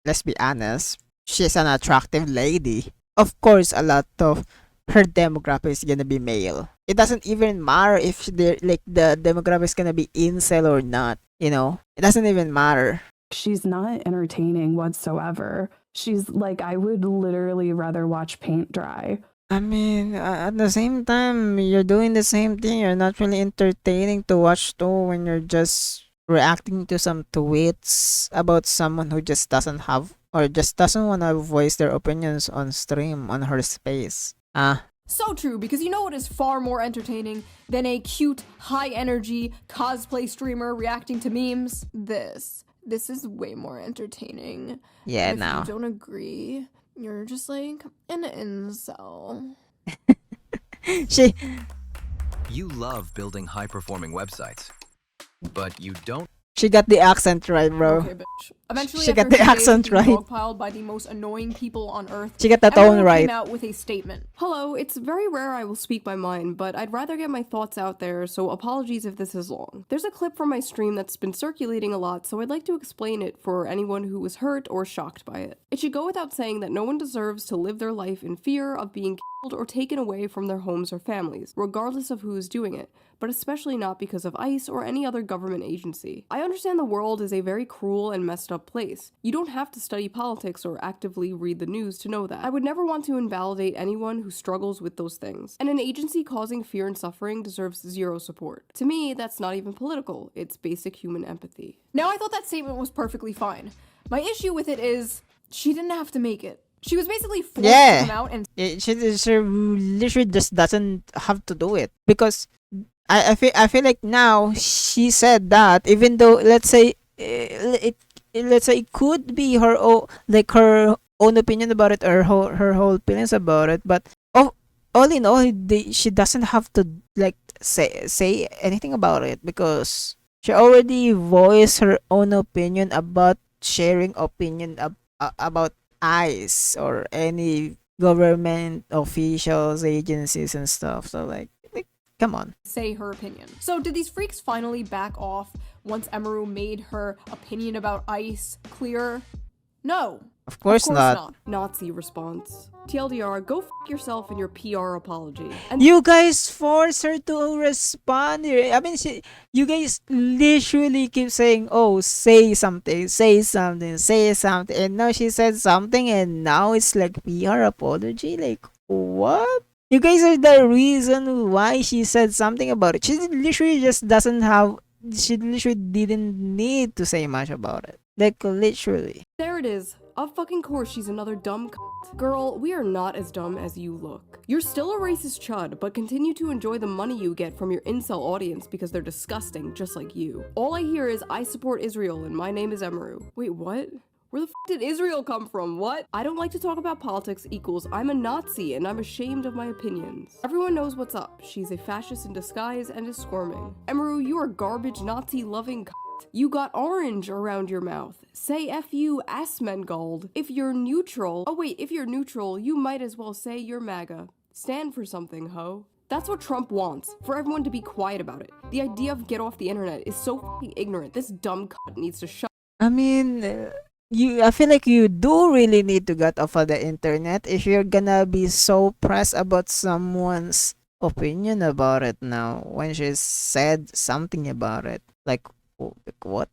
let's be honest. She's an attractive lady. Of course, a lot of her demographic is gonna be male. It doesn't even matter if they're, like, the demographic is gonna be incel or not. You know? It doesn't even matter. She's not entertaining whatsoever. She's like, I would literally rather watch paint dry. I mean, at the same time, you're doing the same thing. You're not really entertaining to watch too when you're just reacting to some tweets about someone who just doesn't have or just doesn't want to voice their opinions on stream, on her space. So true, because you know what is far more entertaining than a cute, high-energy cosplay streamer reacting to memes? This is way more entertaining. Yeah, if now. you don't agree, you're just like an incel. You love building high-performing websites, but you don't. She got the accent right, bro. Okay, bitch. Eventually, she got the accent right. Dogpiled by the most annoying people on earth. She got the tone right. Came out with a statement. Hello, it's very rare I will speak my mind, but I'd rather get my thoughts out there, so apologies if this is long. There's a clip from my stream that's been circulating a lot, so I'd like to explain it for anyone who was hurt or shocked by it. It should go without saying that no one deserves to live their life in fear of being killed or taken away from their homes or families, regardless of who is doing it, but especially not because of ICE or any other government agency. I understand the world is a very cruel and messed up place. You don't have to study politics or actively read the news to know that. I would never want to invalidate anyone who struggles with those things, and an agency causing fear and suffering deserves zero support. To me, that's not even political, it's basic human empathy. Now, I thought that statement was perfectly fine. My issue with it is, she didn't have to make it. She was basically forced to come out and... She literally just doesn't have to do it, because I feel like now she said that, even though let's say it could be her own, like her own opinion about it or her whole feelings about it, but all in all, she doesn't have to like say anything about it, because she already voiced her own opinion about sharing opinion about ICE or any government officials, agencies and stuff. So like come on. Say her opinion. So did these freaks finally back off once Emaru made her opinion about ICE clear? No. Of course not. Nazi response. TLDR, go f yourself in your PR apology. And you guys force her to respond here. I mean, you guys literally keep saying, oh, say something. And now she said something and now it's like PR apology? Like, what? You guys are the reason why she said something about it. She literally just doesn't have... She literally didn't need to say much about it. Like, literally. There it is. Of fucking course she's another dumb Girl, we are not as dumb as you look. You're still a racist chud, but continue to enjoy the money you get from your incel audience because they're disgusting, just like you. All I hear is, I support Israel and my name is Emaru. Wait, what? Where the f did Israel come from? What? I don't like to talk about politics equals I'm a Nazi and I'm ashamed of my opinions. Everyone knows what's up. She's a fascist in disguise and is squirming. Emaru, you are garbage Nazi-loving You got orange around your mouth. Say F you, Asmongold. If you're neutral, if you're neutral, you might as well say you're MAGA. Stand for something, ho. That's what Trump wants, for everyone to be quiet about it. The idea of get off the internet is so fucking ignorant. This dumb needs to shut. I mean, I feel like you do really need to get off of the internet if you're gonna be so pressed about someone's opinion about it now when she said something about it. Like what?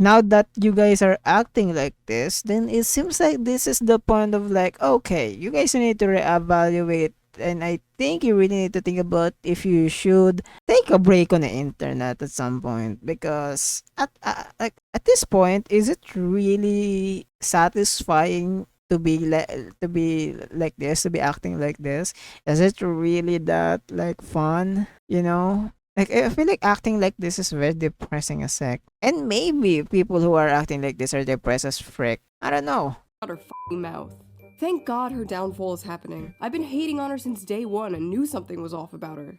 Now that you guys are acting like this, then it seems like this is the point of like, okay, you guys need to reevaluate, and I think you really need to think about if you should take a break on the internet at some point, because at this point, is it really satisfying to be like this, to be acting like this? Is it really that like fun, you know? Like, I feel like acting like this is very depressing as heck. And maybe people who are acting like this are depressed as frick. I don't know. Her fucking mouth. Thank God her downfall is happening. I've been hating on her since day one and knew something was off about her.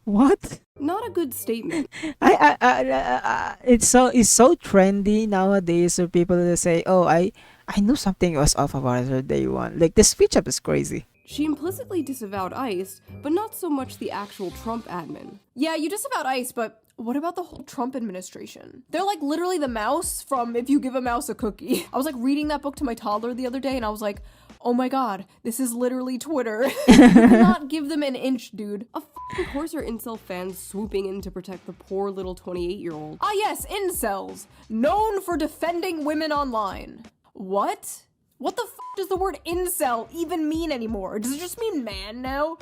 What? Not a good statement. It's so trendy nowadays for people to say, oh, I knew something was off about her day one. Like, the speech up is crazy. She implicitly disavowed ICE, but not so much the actual Trump admin. Yeah, you disavowed ICE, but what about the whole Trump administration? They're like literally the mouse from If You Give a Mouse a Cookie. I was like reading that book to my toddler the other day and I was like, oh my god, this is literally Twitter. You cannot give them an inch, dude. Of course are incel fans swooping in to protect the poor little 28-year-old. Ah yes, incels, known for defending women online. What? What the f does the word incel even mean anymore? Does it just mean man now?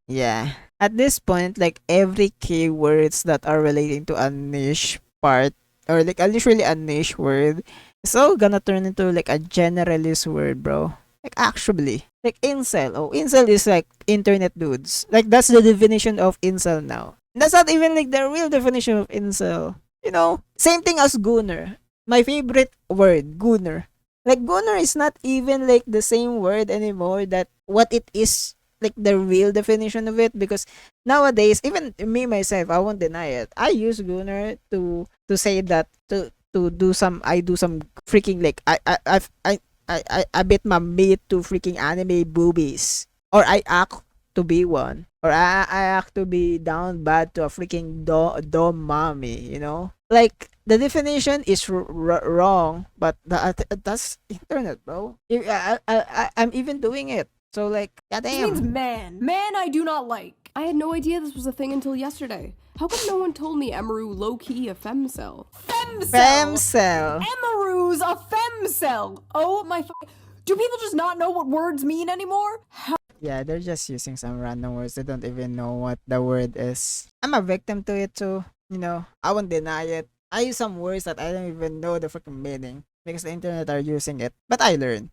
Yeah. At this point, like, every keywords that are relating to a niche part, or like literally a niche word, is all gonna turn into like a generalist word, bro. Like, actually. Like, incel. Oh, incel is like internet dudes. Like, that's the definition of incel now. That's not even like the real definition of incel. You know? Same thing as gooner. My favorite word, gooner. Like, gooner is not even like the same word anymore that what it is, like the real definition of it, because nowadays, even me myself, I won't deny it, I use gooner to say that to do some freaking like I bit my meat to freaking anime boobies, or I act to be one, or I act to be down bad to a freaking dom mommy, you know? Like, the definition is wrong, but that's internet, bro. I'm even doing it. So, like, goddamn. It means man. Man I do not like. I had no idea this was a thing until yesterday. How come no one told me Emaru low-key a femcel? Femcel! Emaru's a femcel! Oh my do people just not know what words mean anymore? Yeah, they're just using some random words. They don't even know what the word is. I'm a victim to it too. You know, I won't deny it. I use some words that I don't even know the freaking meaning because the internet are using it. But I learn.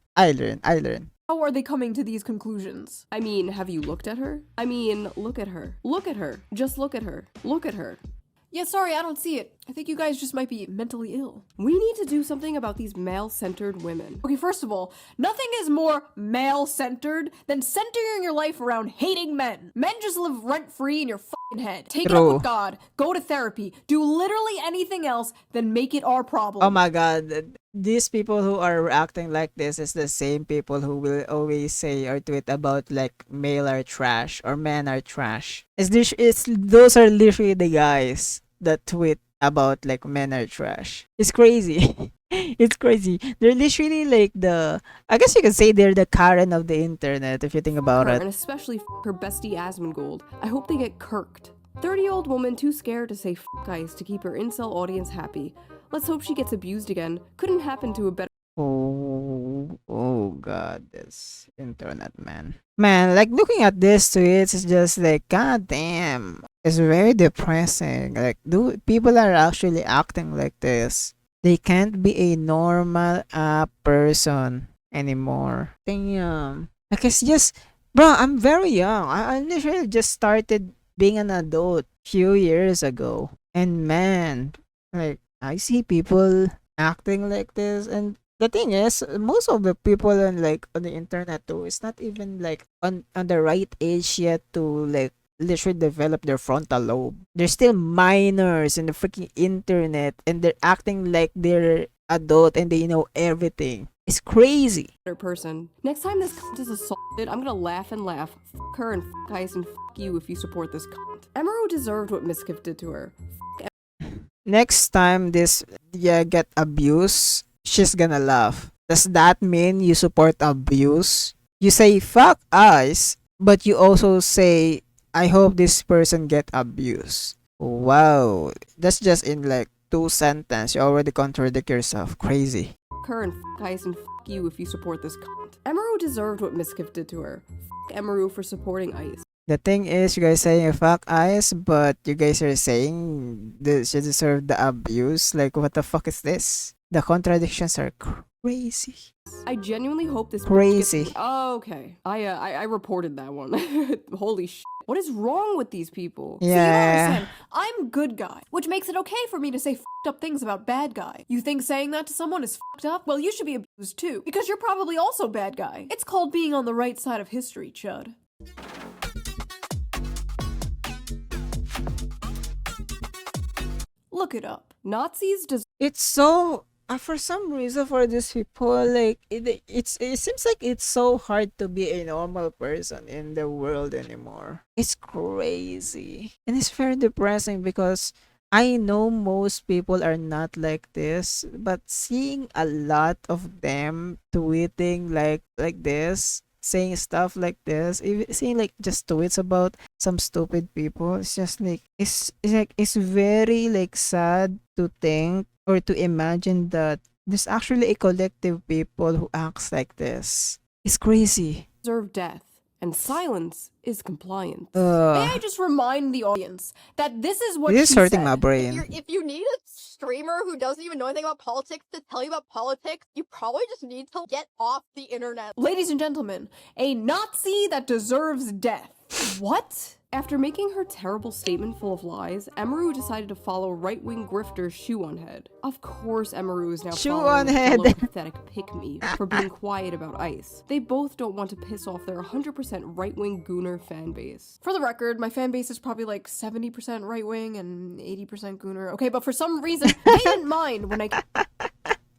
How are they coming to these conclusions? I mean, have you looked at her? I mean, look at her. Look at her. Just look at her. Look at her. Yeah, sorry, I don't see it. I think you guys just might be mentally ill. We need to do something about these male-centered women. Okay, first of all, nothing is more male-centered than centering your life around hating men. Men just live rent-free in your fucking head. Take it up with God, go to therapy, do literally anything else, then make it our problem. Oh my god, these people who are acting like this is the same people who will always say or tweet about like male are trash or men are trash. Those are literally the guys that tweet about like men are trash. It's crazy. It's crazy. They're literally like I guess you could say they're the Karen of the internet if you think about it. And especially her bestie Asmongold. I hope they get kirked. 30-year-old woman too scared to say ICE to keep her incel audience happy. Let's hope she gets abused again. Couldn't happen to a better. Oh god, this internet, man. Man, like looking at this tweets is just like, god damn. It's very depressing. Like, people are actually acting like this. They can't be a normal person. anymore. Damn. Like it's just, bro, I'm very young. I literally just started being an adult few years ago. And man, like I see people acting like this, and the thing is, most of the people on the internet too, it's not even like on the right age yet to like literally develop their frontal lobe. They're still minors in the freaking internet, and they're acting like they're adult and they know everything. It's crazy. Person. Next time this cunt is assaulted, I'm gonna laugh and laugh. Fuck her and fuck Ice and fuck you if you support this cunt. Emeru deserved what Miskiff did to her. Next time this get abused, she's gonna laugh. Does that mean you support abuse? You say fuck us, but you also say I hope this person get abused. Wow, that's just in like 2 sentences. You already contradict yourself. Crazy. Fuck her and fuck Ice and fuck you if you support this cunt. Emeru deserved what Miskiff did to her. Fuck Emeru for supporting Ice. The thing is, you guys saying fuck Ice, but you guys are saying that she deserved the abuse. Like, what the fuck is this? The contradictions are crazy. I genuinely hope this crazy. Oh, okay. I reported that one. Holy shit. What is wrong with these people? Yeah. See, you don't understand. I'm good guy, which makes it okay for me to say fucked up things about bad guy. You think saying that to someone is fucked up? Well, you should be abused too, because you're probably also bad guy. It's called being on the right side of history, chud. Look it up. Nazis deserve. It's so for some reason for these people, like it seems like it's so hard to be a normal person in the world anymore. It's crazy, and it's very depressing because I know most people are not like this, but seeing a lot of them tweeting like this, saying stuff like this, even seeing like just tweets about some stupid people, it's just like it's very like sad to think or to imagine that there's actually a collective people who acts like this. It's crazy. Deserve death, and silence is compliance. May I just remind the audience that this is what This is she hurting said. my brain. If you need a streamer who doesn't even know anything about politics to tell you about politics, you probably just need to get off the internet. Ladies and gentlemen, a Nazi that deserves death. What? After making her terrible statement full of lies, Emeru decided to follow right-wing grifter Shoe0nHead. Of course Emeru is now following a Shoe0nHead. fellow pathetic pick-me for being quiet about Ice. They both don't want to piss off their 100% right-wing gooner fan base. For the record, my fan base is probably like 70% right-wing and 80% gooner. Okay, but for some reason, they didn't mind when I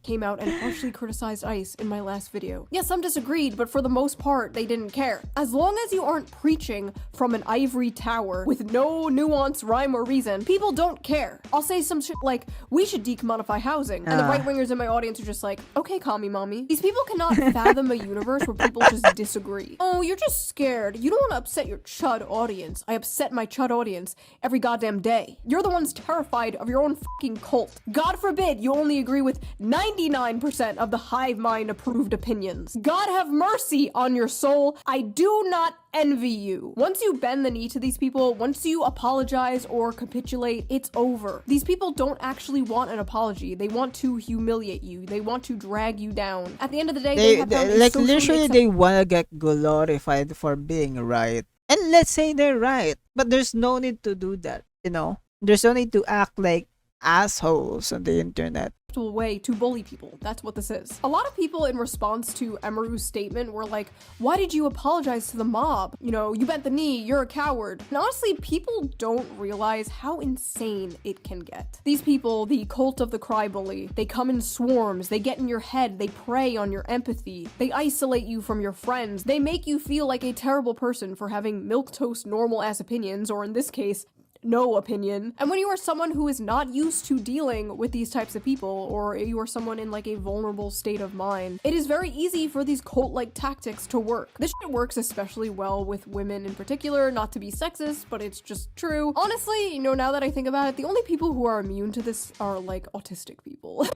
came out and harshly criticized Ice in my last video. Yes, some disagreed, but for the most part, they didn't care. As long as you aren't preaching from an ivory tower with no nuance, rhyme, or reason, people don't care. I'll say some shit like, we should decommodify housing, and the right-wingers in my audience are just like, okay, commie mommy. These people cannot fathom a universe where people just disagree. Oh, you're just scared. You don't want to upset your chud audience. I upset my chud audience every goddamn day. You're the ones terrified of your own fucking cult. God forbid you only agree with 99% of the hive mind approved opinions. God have mercy on your soul. I do not envy you. Once you bend the knee to these people, once you apologize or capitulate, it's over. These people don't actually want an apology. They want to humiliate you. They want to drag you down. At the end of the day, they have found a like socially literally they want to get glorified for being right. And let's say they're right, but there's no need to do that, you know? There's no need to act like assholes on the internet. way to bully people. That's what this is. A lot of people in response to Emeru's statement were like, why did you apologize to the mob? You know, you bent the knee, you're a coward. And honestly, people don't realize how insane it can get. These people, the cult of the CryBully, they come in swarms, they get in your head, they prey on your empathy, they isolate you from your friends, they make you feel like a terrible person for having milquetoast normal ass opinions, or in this case, no opinion. And when you are someone who is not used to dealing with these types of people, or you are someone in like a vulnerable state of mind, it is very easy for these cult-like tactics to work. This shit works especially well with women in particular, not to be sexist, but it's just true. Honestly, you know, now that I think about it, the only people who are immune to this are like autistic people.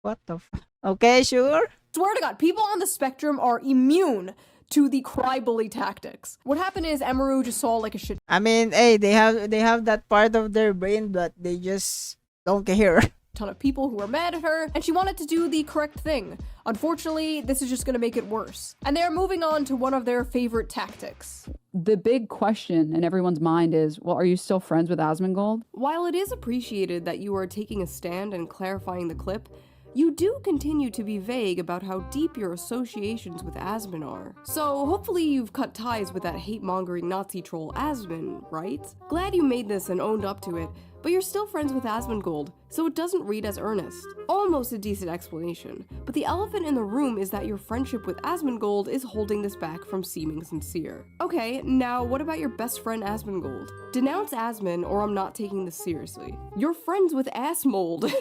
What the Okay, sure. Swear to God, people on the spectrum are immune to the CryBully tactics. What happened is Emeru just saw like a shit. I mean, hey, they have that part of their brain, but they just don't care. ton of people who were mad at her, and she wanted to do the correct thing. Unfortunately, this is just gonna make it worse. And they're moving on to one of their favorite tactics. The big question in everyone's mind is, well, are you still friends with Asmongold? While it is appreciated that you are taking a stand and clarifying the clip, you do continue to be vague about how deep your associations with Asmon are. So hopefully you've cut ties with that hate-mongering Nazi troll Asmon, right? Glad you made this and owned up to it, but you're still friends with Asmongold, so it doesn't read as earnest. Almost a decent explanation, but the elephant in the room is that your friendship with Asmongold is holding this back from seeming sincere. Okay, now what about your best friend Asmongold? Denounce Asmon or I'm not taking this seriously. You're friends with Assmold.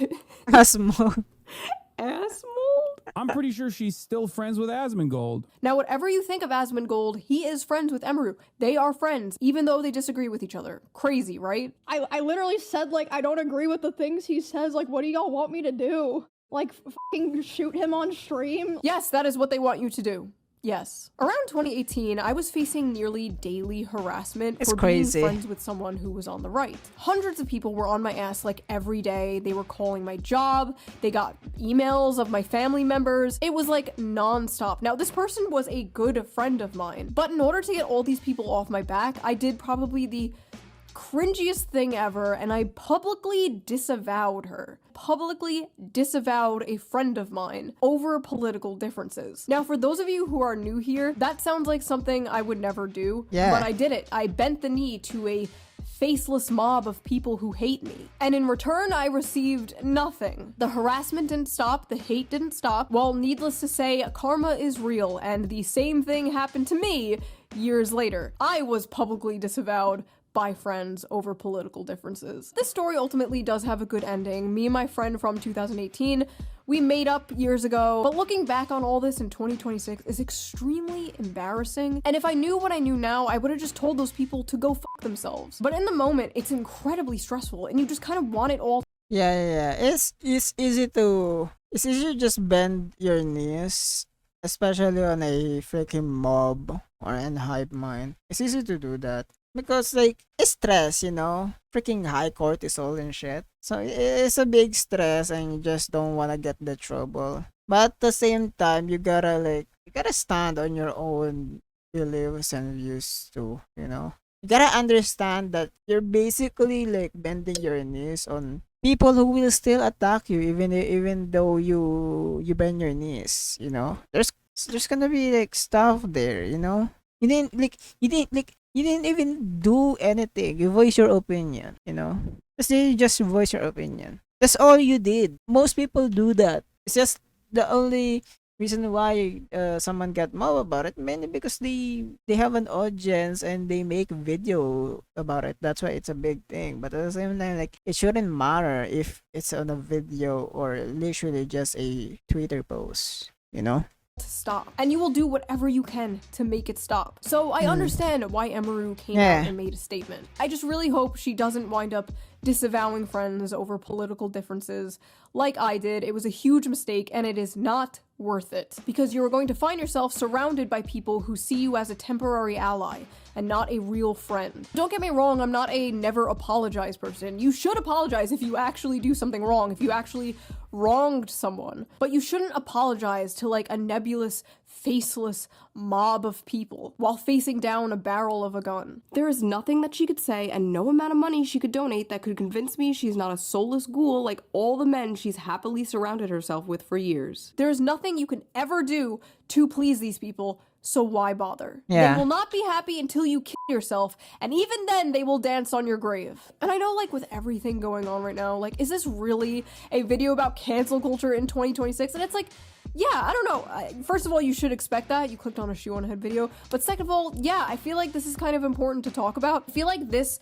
Asmongold. Assmold? I'm pretty sure she's still friends with Asmongold. Now, whatever you think of Asmongold, he is friends with Emeru. They are friends, even though they disagree with each other. Crazy, right? I literally said, like, I don't agree with the things he says. Like, what do y'all want me to do? Like, fucking shoot him on stream? Yes, that is what they want you to do. Yes. Around 2018, I was facing nearly daily harassment for being friends with someone who was on the right. Hundreds of people were on my ass like every day. They were calling my job. They got emails of my family members. It was like non-stop. Now, this person was a good friend of mine, but in order to get all these people off my back, I did probably the cringiest thing ever, and I publicly disavowed her. Publicly disavowed a friend of mine over political differences. Now, for those of you who are new here, that sounds like something I would never do, but I did it. I bent the knee to a faceless mob of people who hate me. And in return, I received nothing. The harassment didn't stop, the hate didn't stop. Well, needless to say, karma is real, and the same thing happened to me years later. I was publicly disavowed by friends over political differences. This story ultimately does have a good ending. Me and my friend from 2018, we made up years ago, but looking back on all this in 2026 is extremely embarrassing. And if I knew what I knew now, I would have just told those people to go fuck themselves. But in the moment, it's incredibly stressful and you just kind of want it all. Yeah. It's easy to just bend your knees, especially on a freaking mob or an hive mind. It's easy to do that. Because, like, it's stress, you know? Freaking high cortisol and shit. So, it's a big stress and you just don't want to get the trouble. But at the same time, you gotta stand on your own beliefs and views too, you know? You gotta understand that you're basically, like, bending your knees on people who will still attack you even though you bend your knees, you know? There's gonna be, like, stuff there, you know? You didn't even do anything. You voice your opinion, you know? You just voice your opinion. That's all you did. Most people do that. It's just the only reason why someone got mad about it, mainly because they have an audience and they make video about it. That's why it's a big thing. But at the same time, like, it shouldn't matter if it's on a video or literally just a Twitter post, you know? To stop, and you will do whatever you can to make it stop. So I understand why Emeru came out and made a statement. I just really hope she doesn't wind up disavowing friends over political differences like I did. It was a huge mistake and it is not worth it, because you are going to find yourself surrounded by people who see you as a temporary ally and not a real friend. Don't get me wrong, I'm not a never apologize person. You should apologize if you actually do something wrong, if you actually wronged someone, but you shouldn't apologize to like a nebulous, faceless mob of people while facing down a barrel of a gun. There is nothing that she could say and no amount of money she could donate that could convince me she's not a soulless ghoul like all the men she's happily surrounded herself with for years. There is nothing you can ever do to please these people, so why bother? They will not be happy until you kill yourself, and even then they will dance on your grave. And I know, like, with everything going on right now, like, is this really a video about cancel culture in 2026? And it's like, yeah, I don't know. First of all, you should expect that. You clicked on a Shoe0nHead video. But second of all, yeah, I feel like this is kind of important to talk about. I feel like this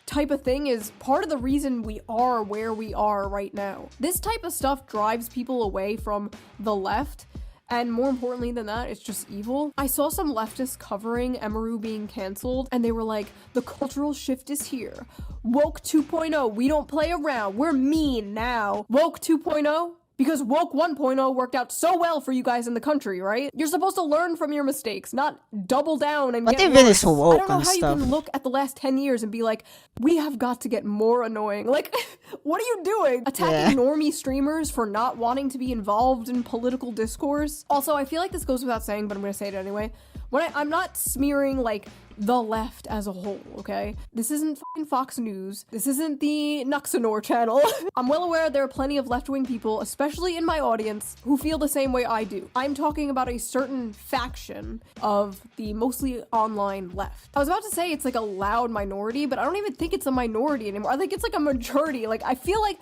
type of thing is part of the reason we are where we are right now. This type of stuff drives people away from the left. And more importantly than that, it's just evil. I saw some leftists covering Emeru being canceled, and they were like, the cultural shift is here. Woke 2.0, we don't play around, we're mean now. Woke 2.0? Because woke 1.0 worked out so well for you guys in the country, right? You're supposed to learn from your mistakes, not double down and What get even worse. is woke I don't know and how you stuff? can look at the last 10 years and be like, we have got to get more annoying. Like, what are you doing? Attacking normie streamers for not wanting to be involved in political discourse? Also, I feel like this goes without saying, but I'm gonna say it anyway. I'm not smearing, like, the left as a whole, okay? This isn't fucking Fox News. This isn't the Nuxanor channel. I'm well aware there are plenty of left-wing people, especially in my audience, who feel the same way I do. I'm talking about a certain faction of the mostly online left. I was about to say it's like a loud minority, but I don't even think it's a minority anymore. I think it's like a majority. Like, I feel like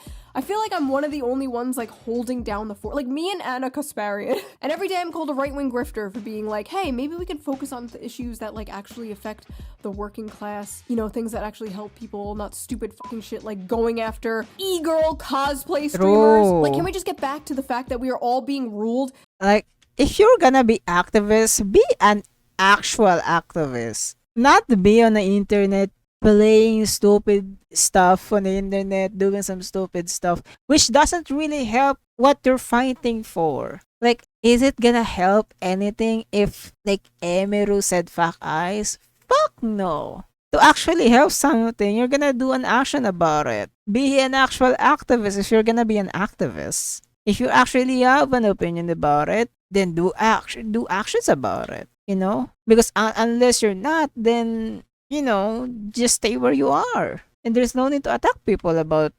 I'm one of the only ones like holding down the fort. Like me and Anna Kasparian. And every day I'm called a right-wing grifter for being like, hey, maybe we can focus on the issues that like actually affect the working class. You know, things that actually help people, not stupid fucking shit like going after e-girl cosplay streamers. Like, can we just get back to the fact that we are all being ruled? Like, if you're gonna be activist, be an actual activist. Not be on the internet playing stupid stuff on the internet, doing some stupid stuff, which doesn't really help what you're fighting for. Like, is it gonna help anything if, like, Emiru said fuck eyes? Fuck no. To actually help something, you're gonna do an action about it. Be an actual activist if you're gonna be an activist. If you actually have an opinion about it, then do actions about it, you know? Because unless you're not, then, you know, just stay where you are. And there's no need to attack people about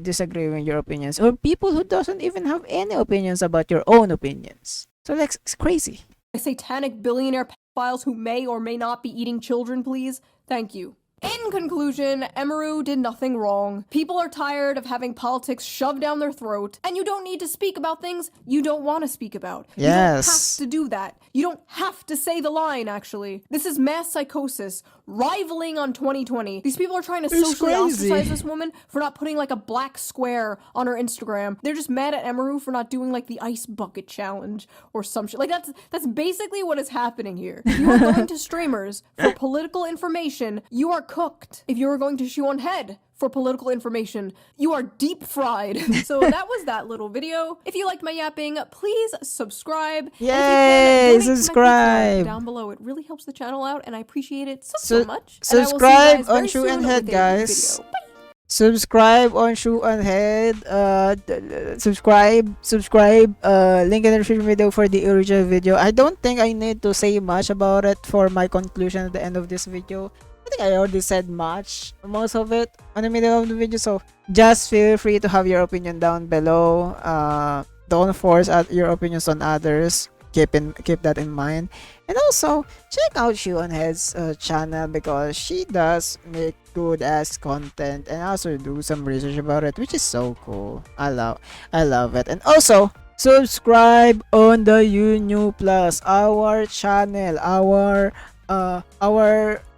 disagreeing with your opinions, or people who doesn't even have any opinions about your own opinions. So like, it's crazy. Satanic billionaire pedophiles who may or may not be eating children, please. Thank you. In conclusion, Emiru did nothing wrong. People are tired of having politics shoved down their throat, and you don't need to speak about things you don't want to speak about. Yes. You don't have to do that. You don't have to say the line, actually. This is mass psychosis, rivaling on 2020. These people are trying to socially ostracize this woman for not putting like a black square on her Instagram. They're just mad at Emiru for not doing like the ice bucket challenge or some shit. Like, that's basically what is happening here. If you are going to streamers for political information, you are cooked. If you are going to Shoe0nHead for political information, you are deep fried. So that was that little video. If you liked my yapping, please subscribe. Yay, subscribe down below. It really helps the channel out, and I appreciate it so much. Subscribe on Shoe0nHead, guys. Subscribe on Shoe0nHead. Subscribe. Link in the description video for the original video. I don't think I need to say much about it for my conclusion at the end of this video. I think I already said most of it on the middle of the video, so just feel free to have your opinion down below. Don't force your opinions on others. Keep that in mind. And also check out Shoe0nHead's channel, because she does make good ass content and also do some research about it, which is so cool. I love it. And also subscribe on the UNU Plus, our channel, our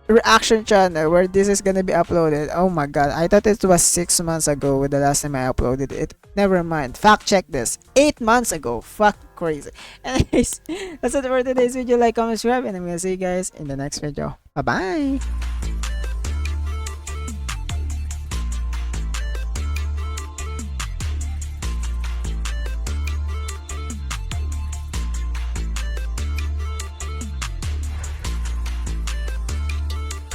reaction channel, where this is gonna be uploaded. Oh my god, I thought it was 6 months ago with the last time I uploaded it. Never mind, fact check this, 8 months ago. Fuck, crazy. Anyways, that's it for today's video. Like, comment, subscribe, and I'm gonna see you guys in the next video. Bye bye.